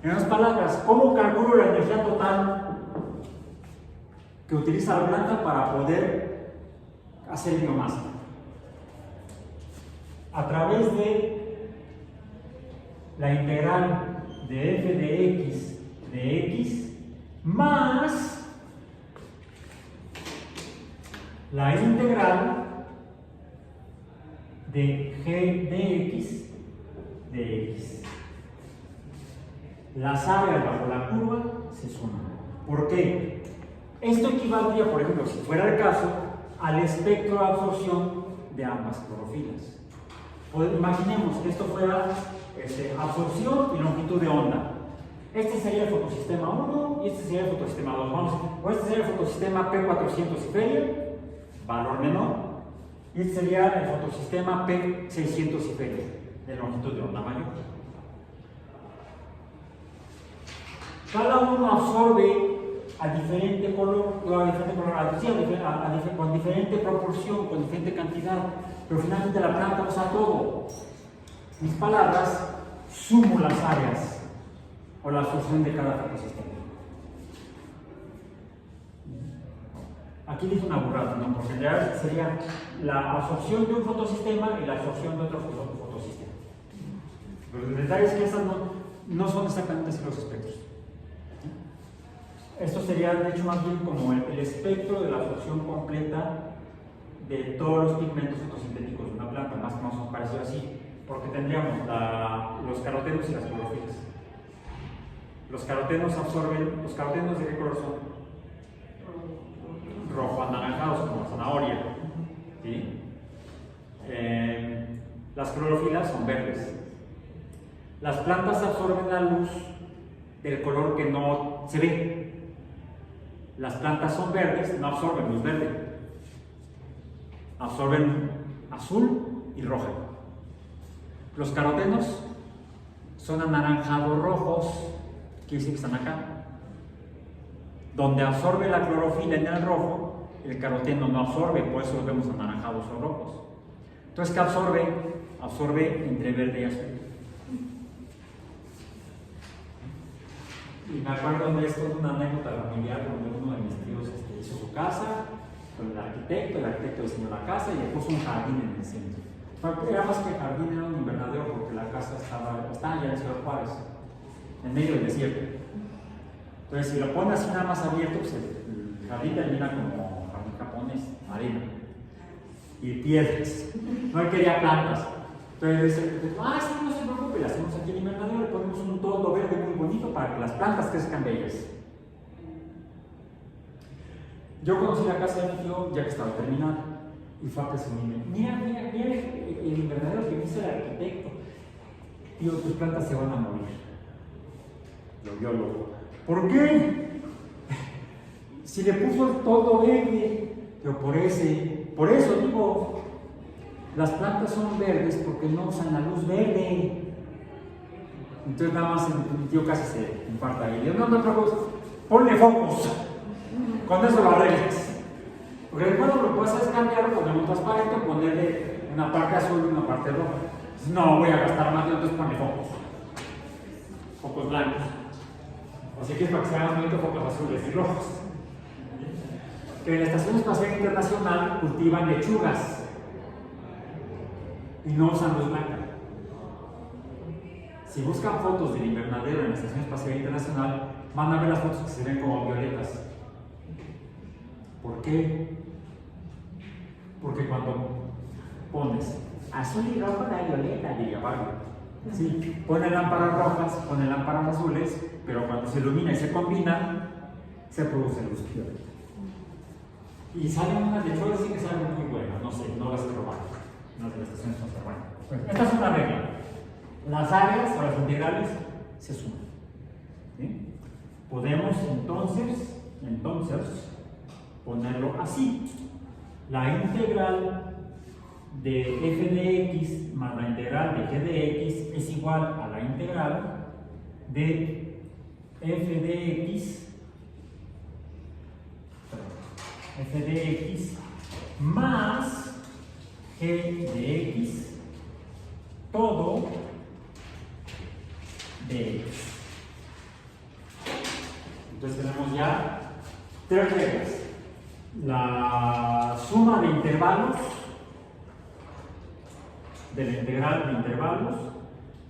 En otras palabras, ¿cómo calculo la energía total que utiliza la planta para poder hacer biomasa? A través de la integral de f de x más la integral de g de x. Las áreas bajo la curva se suman. ¿Por qué? Esto equivaldría, por ejemplo, si fuera el caso, al espectro de absorción de ambas clorofilas. Pues imaginemos que esto fuera absorción y longitud de onda. Este sería el fotosistema 1 y este sería el fotosistema 2. O este sería el fotosistema P400 Siberia, valor menor, y este sería el fotosistema P600 Siberia, de longitud de onda mayor. Cada uno absorbe a diferente color, con diferente proporción, con diferente cantidad, pero finalmente la planta usa todo. Mis palabras, sumo las áreas o la absorción de cada fotosistema. Aquí dice una burrada, ¿no? Porque en realidad sería la absorción de un fotosistema y la absorción de otro fotosistema. Pero el detalle es que esas no son exactamente así los espectros. Esto sería, de hecho, más bien como el espectro de la absorción completa de todos los pigmentos fotosintéticos de una planta, más o menos parecido así, porque tendríamos los carotenos y las clorofilas. Los carotenos absorben, ¿los carotenos de qué color son? Rojo anaranjados, como zanahoria. ¿Sí? Las clorofilas son verdes. Las plantas absorben la luz del color que no se ve. Las plantas son verdes, no absorben luz verde. Absorben azul y roja. Los carotenos son anaranjados rojos, quiere decir que están acá. Donde absorbe la clorofila en el rojo, el caroteno no absorbe, por eso los vemos anaranjados o rojos. Entonces, ¿qué absorbe? Absorbe entre verde y azul. Y me acuerdo de esto, de una anécdota familiar donde uno de mis tíos hizo su casa con el arquitecto diseñó la casa y le puso un jardín en el centro. Era más que jardín, era un invernadero porque la casa estaba ya en Ciudad Juárez, en medio del desierto. Entonces, si lo pones así nada más abierto, pues el jardín termina como jardín japonés, arena y piedras. No quería plantas. Entonces, sí, no se preocupe, le hacemos aquí el invernadero, le ponemos un toldo verde muy bonito para que las plantas crezcan bellas. Yo conocí la casa de mi tío ya que estaba terminada y fue a presumirme: mira el invernadero que me hizo el arquitecto. Tío, tus plantas se van a morir. Lo vio loco. ¿Por qué? Si le puso el toldo verde. Pero por eso digo, las plantas son verdes porque no usan la luz verde. Entonces nada más mi tío casi se infarta y le digo: no te preocupes, ponle focos, con eso lo arreglas. Porque después lo que puedes hacer es cambiarlo, ponerlo transparente, ponerle una parte azul y una parte roja. No voy a gastar más, entonces ponle focos blancos. Así que es para que se hagan bonito, focos azules y rojos. Que en la Estación Espacial Internacional cultivan lechugas y no usan luz blanca. Si buscan fotos del invernadero en la Estación Espacial Internacional, van a ver las fotos que se ven como violetas. ¿Por qué? Porque cuando pones azul y rojo da violeta, diría Barbie. Sí, pone lámparas rojas, pone lámparas azules, pero cuando se ilumina y se combina, se produce luz violeta. Y salen unas lechugas que salen muy buenas, no sé, no las he probado. No de las estaciones son tan buenas. Pues, esta es una regla. Las áreas o las integrales se suman. ¿Sí? Podemos entonces ponerlo así. La integral de f de x más la integral de g de x es igual a la integral de f de x más g de x todo de x. Entonces tenemos ya tres reglas: la suma de intervalos, de la integral de intervalos,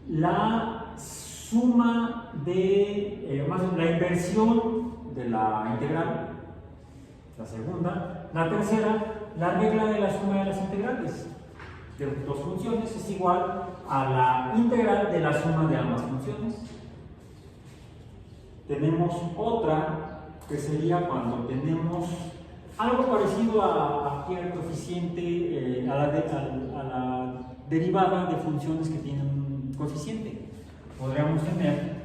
la suma de, la inversión de la integral, la segunda, la tercera, la regla de la suma de las integrales de dos funciones es igual a la integral de la suma de ambas funciones. Tenemos otra que sería cuando tenemos algo parecido aquí al coeficiente, a la derivada de funciones que tienen un coeficiente. Podríamos tener,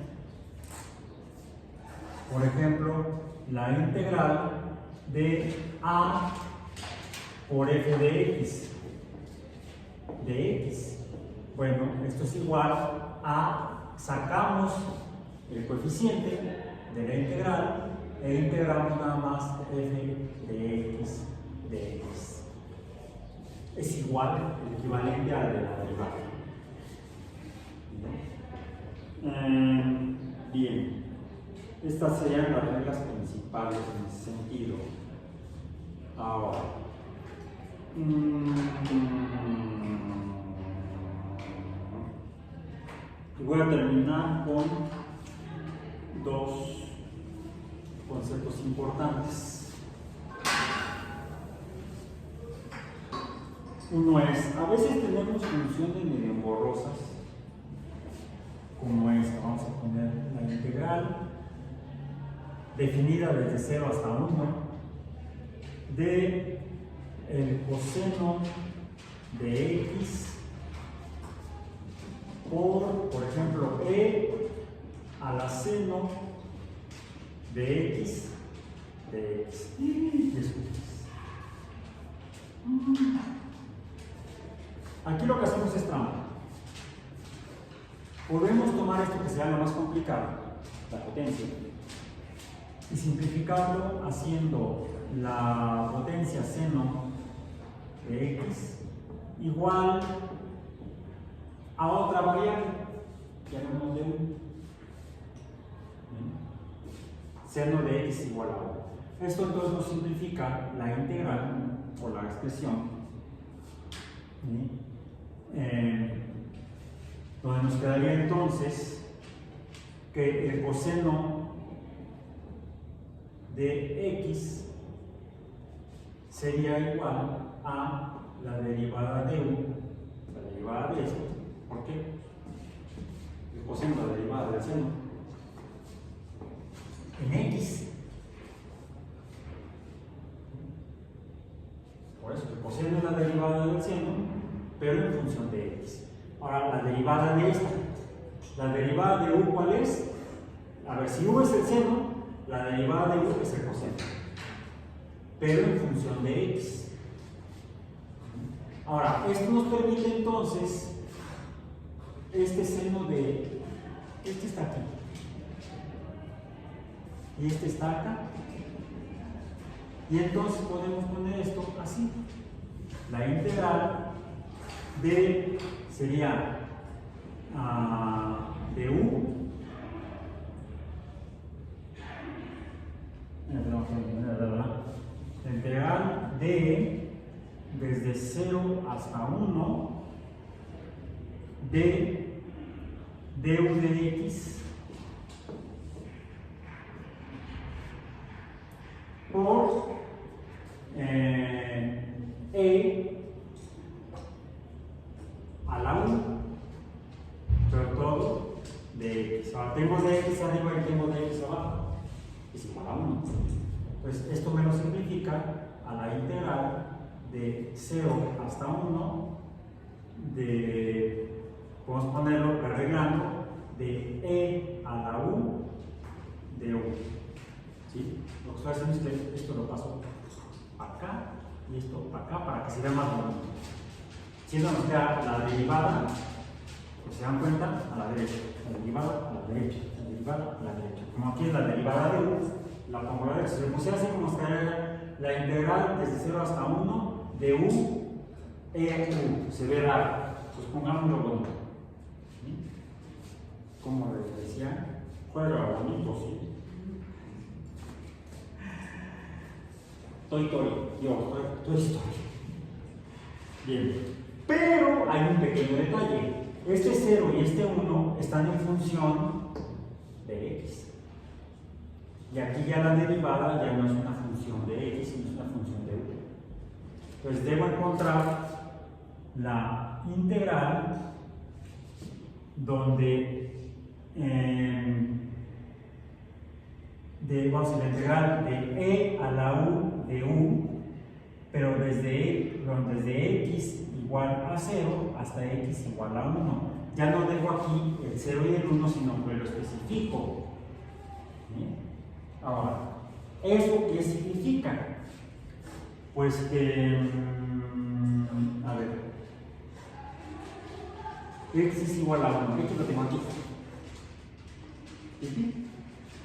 por ejemplo, la integral de a por f de x. Bueno, esto es igual a, sacamos el coeficiente de la integral e integramos nada más f de x de x. Es igual, el equivalente a de la derivada. Bien, estas serían las reglas principales en ese sentido. Ahora, voy a terminar con dos conceptos importantes. Uno es, a veces tenemos funciones medio borrosas, como esta. Vamos a poner la integral definida desde 0 hasta 1 de el coseno de x por ejemplo, e a la seno de x de x. Aquí lo que hacemos es trampa. Podemos tomar esto que sea lo más complicado, la potencia, y simplificarlo haciendo la potencia seno de x igual a otra variable, que hablamos de 1. Seno de x igual a 1. Esto entonces nos simplifica la integral o la expresión, donde nos quedaría entonces que el coseno de x sería igual a la derivada de u, la derivada de esto. ¿Por qué? El coseno de la derivada del seno en x. Por eso el coseno es la derivada del seno, pero en función de x. Ahora, la derivada de esta, la derivada de u, ¿cuál es? A ver, si u es el seno, la derivada de u es el coseno, pero en función de x. Ahora, esto nos permite entonces, este seno de, este está aquí, y este está acá, y entonces podemos poner esto así. La integral de sería de u, la integral de desde 0 hasta 1 de du de x por e a la 1, pero todo de x. Ahora tengo de x arriba y tengo de x abajo, es igual a 1. Pues esto me lo simplifica a la integral de 0 hasta 1 de, podemos ponerlo arreglando, de e a la u de u. ¿Sí? Lo que estoy haciendo es que esto lo paso acá y esto para acá para que se vea más bonito. Si eso nos queda la derivada, pues se dan cuenta, a la derecha, la derivada a la derecha, la derivada a la derecha. Como aquí es la derivada de u, la pongo a la derecha. Si lo pusiera así, como nos quedaría la integral desde 0 hasta 1 de u e u. Se ve raro, pues pongámoslo bonito. ¿Sí? Como les decía, juega bonito, sí. Toy Story. Bien. Pero hay un pequeño detalle. Este 0 y este 1 están en función de x. Y aquí ya la derivada ya no es una función de x, sino es una función de u. Entonces debo encontrar la integral donde vamos a la integral de e a la u de u, pero desde x igual a 0 hasta x igual a 1. Ya no dejo aquí el 0 y el 1, sino que lo especifico. Ahora, ¿eso qué significa? Pues que, a ver, x es igual a 1, x lo tengo aquí.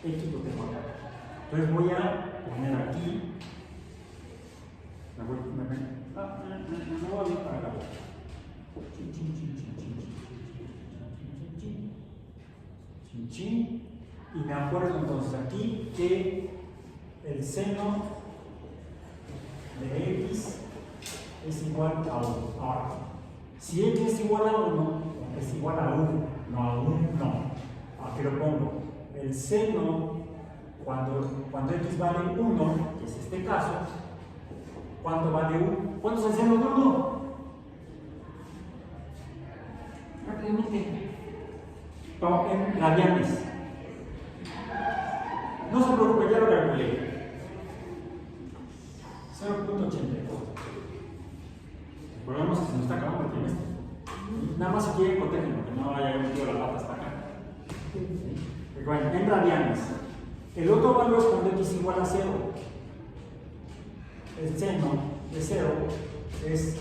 X lo tengo acá. Entonces voy a poner aquí, me voy a ir para acá. Y me acuerdo entonces aquí que el seno de x es igual a 1. Ahora, si x es igual a 1, es igual a 1, no a 1, no. Aquí lo pongo. El seno, cuando x vale 1, que es este caso, ¿cuánto vale 1? ¿Cuánto es el seno de 1? Rápidamente. En radianes. No se preocupe, ya lo calculé. 0.84. Recordemos que se nos está acabando el trimestre. Nada más aquí cotejen, porque no haya metido la pata hasta acá. ¿Sí? Bueno, en radianes. El otro valor es cuando x igual a 0. El seno de 0 es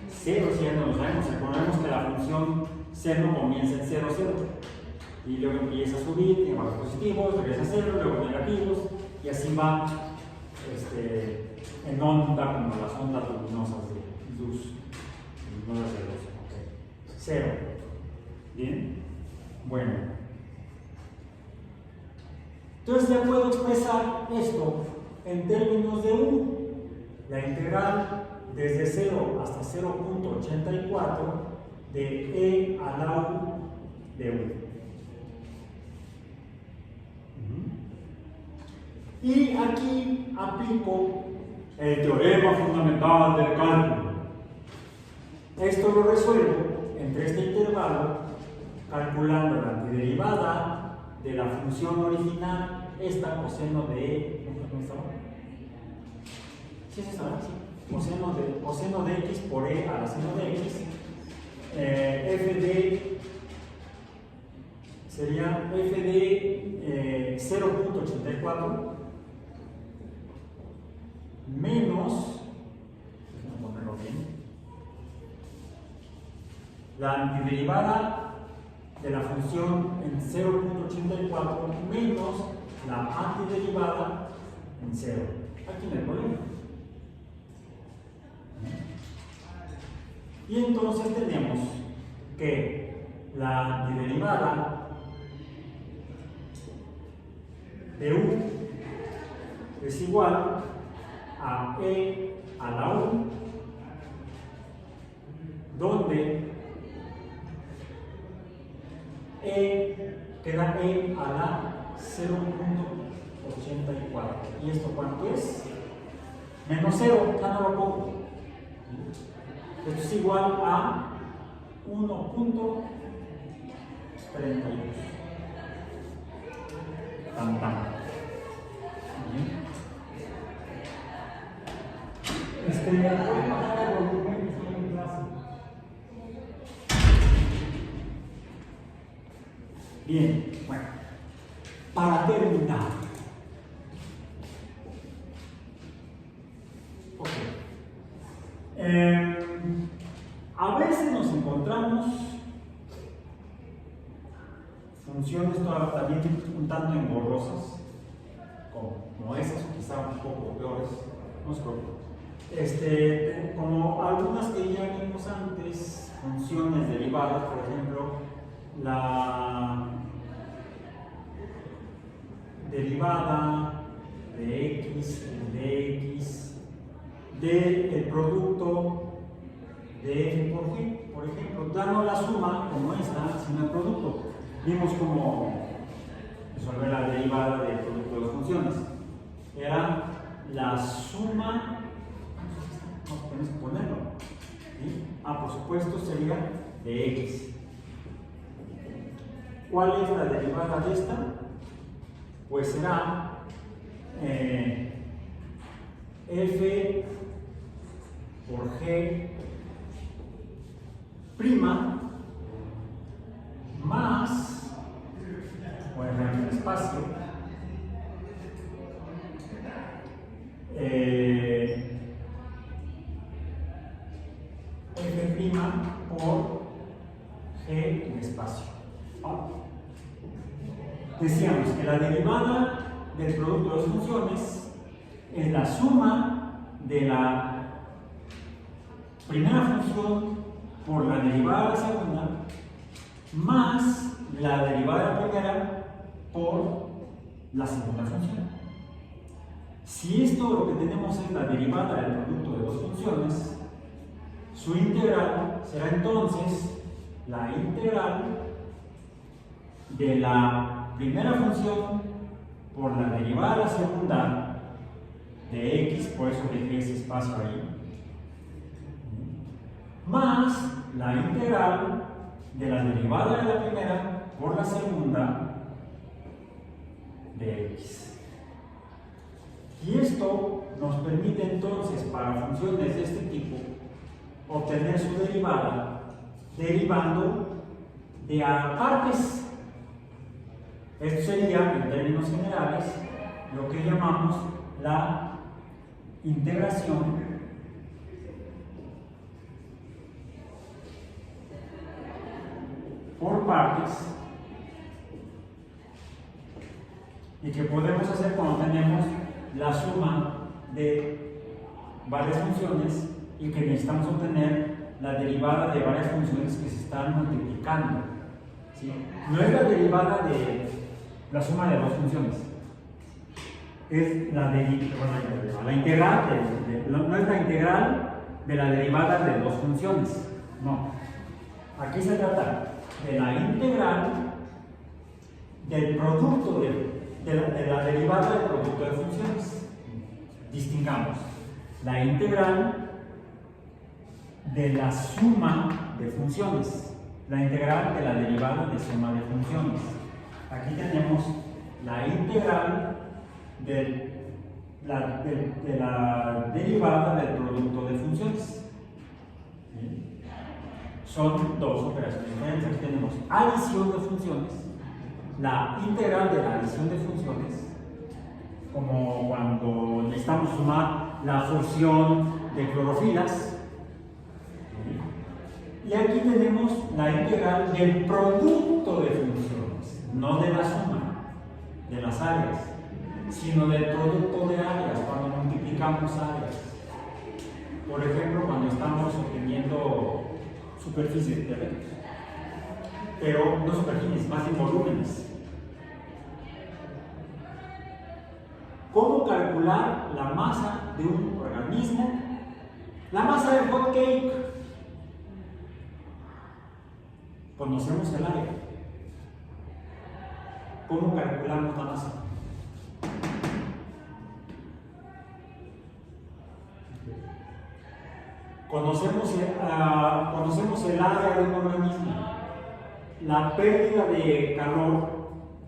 0, si ya no lo sabemos. Recordemos que la función seno comienza en 0, 0. Y luego empieza a subir, tiene valores positivos, regresa a 0, luego negativos, y así va en onda como las ondas luminosas de luz. Luminosas de luz. Okay. 0. ¿Bien? Bueno. Entonces ya puedo expresar esto en términos de U. La integral desde 0 hasta 0.84 de E a la U de U. Y aquí aplico el teorema fundamental del cálculo. Esto lo resuelvo entre este intervalo calculando la antiderivada de la función original, esta coseno de E. ¿Cómo está? ¿Sí es esta? Sí. Coseno de X por E a la seno de X. F de sería F de 0.84 menos, déjenme ponerlo bien, la antiderivada de la función en 0.84 menos la antiderivada en 0. Aquí no hay problema. Y entonces tenemos que la antiderivada de U es igual a E a la U, donde E queda E a la 0.84. ¿Y esto cuánto es? Menos 0, ya no lo pongo. Esto es igual a 1.32. Tan, tan. Voy a bajar el volumen que estoy en clase. Bien, bueno, para terminar. Ok. A veces nos encontramos funciones también un tanto engorrosas, como esas, o quizá un poco peores, no se preocupen. Como algunas que ya vimos antes, funciones derivadas, por ejemplo, la derivada de x del producto de f por g, por ejemplo, dando la suma como esta, sin el producto. Vimos cómo resolver la derivada del producto de dos funciones. Era la suma. No, tienes que ponerlo. ¿Sí? Por supuesto sería de x. ¿Cuál es la derivada de esta? Pues será f por g prima más, voy a dejar un espacio, f' por g en espacio. Decíamos que la derivada del producto de dos funciones es la suma de la primera función por la derivada de la segunda más la derivada de la primera por la segunda función. Si esto lo que tenemos es la derivada del producto de dos funciones, su integral será entonces la integral de la primera función por la derivada de la segunda de x, por eso dejé ese espacio ahí, más la integral de la derivada de la primera por la segunda de x. Y esto nos permite entonces, para funciones de este tipo, obtener su derivada derivando de a partes. Esto sería, en términos generales, lo que llamamos la integración por partes y que podemos hacer cuando tenemos la suma de varias funciones y que necesitamos obtener la derivada de varias funciones que se están multiplicando, ¿sí? No es la derivada de la suma de dos funciones, es la integral, no es la integral de la derivada de dos funciones, no. Aquí se trata de la integral del producto de la derivada del producto de funciones. Distingamos la integral de la suma de funciones, la integral de la derivada de suma de funciones. Aquí tenemos la integral de la derivada del producto de funciones. ¿Sí? Son dos operaciones diferentes. Aquí tenemos adición de funciones, la integral de la adición de funciones, como cuando necesitamos sumar la fusión de clorofilas. Y aquí tenemos la integral del producto de funciones, no de la suma de las áreas, sino del producto de áreas, cuando multiplicamos áreas. Por ejemplo, cuando estamos obteniendo superficies de terrenos, pero no superficies, más bien volúmenes. ¿Cómo calcular la masa de un organismo? La masa del hot cake. Conocemos el área. ¿Cómo calculamos la masa? Conocemos el área de un organismo. La pérdida de calor,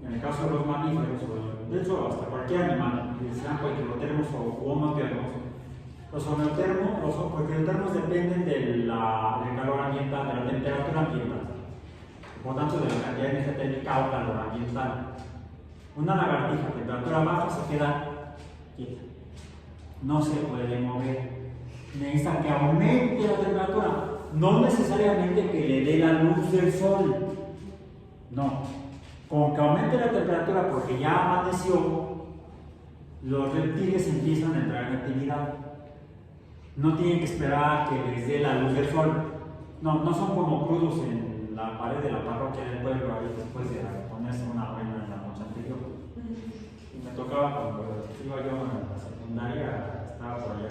en el caso de los mamíferos, de hecho hasta cualquier animal, sean poiquilotermos o homotermos, los poiquilotermos dependen del calor ambiental, de la temperatura ambiental, por tanto de la cantidad de energía térmica o calor ambiental. Una lagartija a temperatura baja se queda quieta, no se puede mover. Necesita que aumente la temperatura, no necesariamente que le dé la luz del sol, no, con que aumente la temperatura porque ya amaneció, los reptiles empiezan a entrar en actividad. No tienen que esperar a que les dé la luz del sol, no son como crudos en la pared de la parroquia del pueblo ahí después de ponerse una buena en la noche anterior. Y me tocaba cuando iba yo a la secundaria, estaba por allá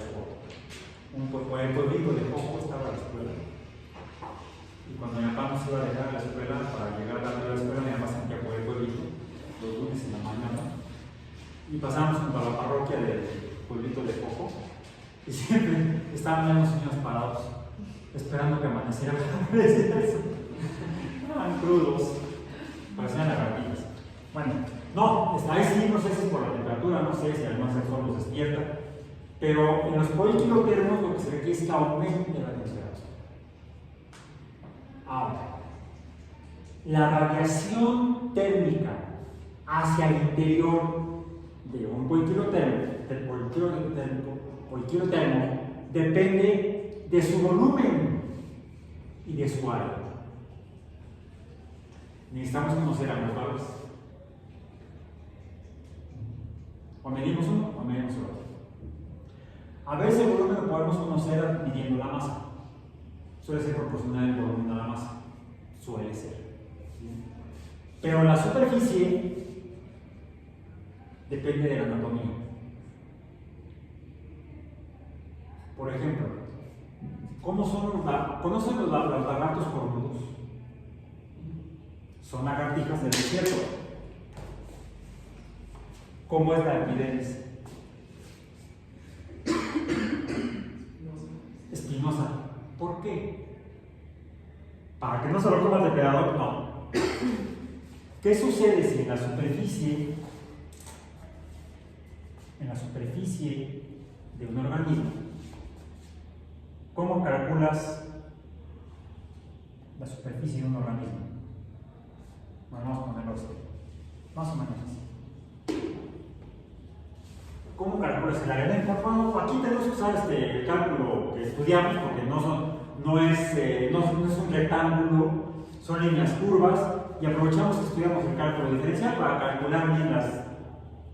por el pueblito de Poco estaba la escuela. Y cuando mi papá nos iba a dejar a la escuela, para llegar a la escuela, mi papá sentía por el pueblito, los lunes en la mañana. Y pasábamos junto a la parroquia del pueblito de Poco. Y siempre estaban ahí los niños parados, esperando que amaneciera para decir eso. Estaban crudos, parecían lagartijas. Bueno, no, ahí sí, no sé si es por la temperatura, no sé si además el sol los despierta. Pero en los poiquilotermos lo que se requiere es que aumente la temperatura. Ahora, la radiación térmica hacia el interior de un poiquilotermo depende de su volumen y de su área. Necesitamos conocer ambos valores. O medimos uno o medimos el otro. A veces el volumen lo podemos conocer midiendo la masa. Suele ser proporcional el volumen a la masa. Suele ser. ¿Sí? Pero la superficie depende de la anatomía. Por ejemplo, ¿cómo son ¿conocen los lagartos cornudos? Son lagartijas del desierto. ¿Cómo es la epidermis? Espinosa. ¿Por qué? ¿Para que no se lo coma el depredador? No. ¿Qué sucede si en la superficie de un organismo, cómo calculas la superficie de un organismo? Bueno, vamos a ponerlo así, más o menos así. ¿Cómo calculas el área? Por favor, aquí tenemos que usar el cálculo que estudiamos porque no es un rectángulo, son líneas curvas y aprovechamos que estudiamos el cálculo diferencial para calcular bien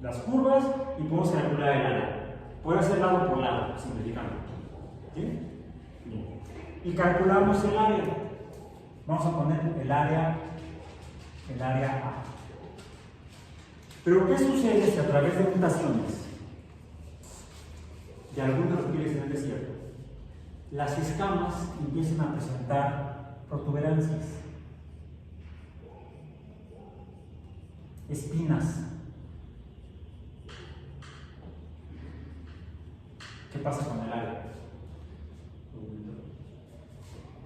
las curvas y podemos calcular el área. Puede hacer lado por lado, simplificando. ¿Sí? Bien. Y calculamos el área. Vamos a poner el área A. Pero ¿qué sucede si a través de mutaciones de algunos reptiles en el desierto las escamas empiezan a presentar protuberancias, espinas? ¿Qué pasa con el área?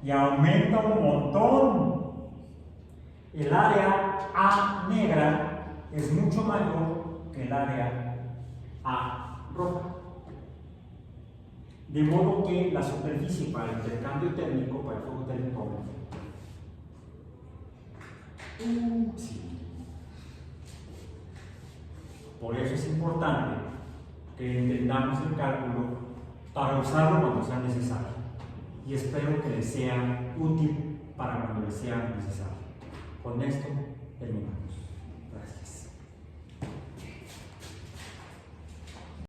Y aumenta un montón. El área A negra es mucho mayor que el área A roja. De modo que la superficie para el intercambio térmico, para el fuego térmico aumenta. Sí. Por eso es importante que entendamos el cálculo para usarlo cuando sea necesario. Y espero que les sea útil para cuando les sea necesario. Con esto terminamos. Gracias.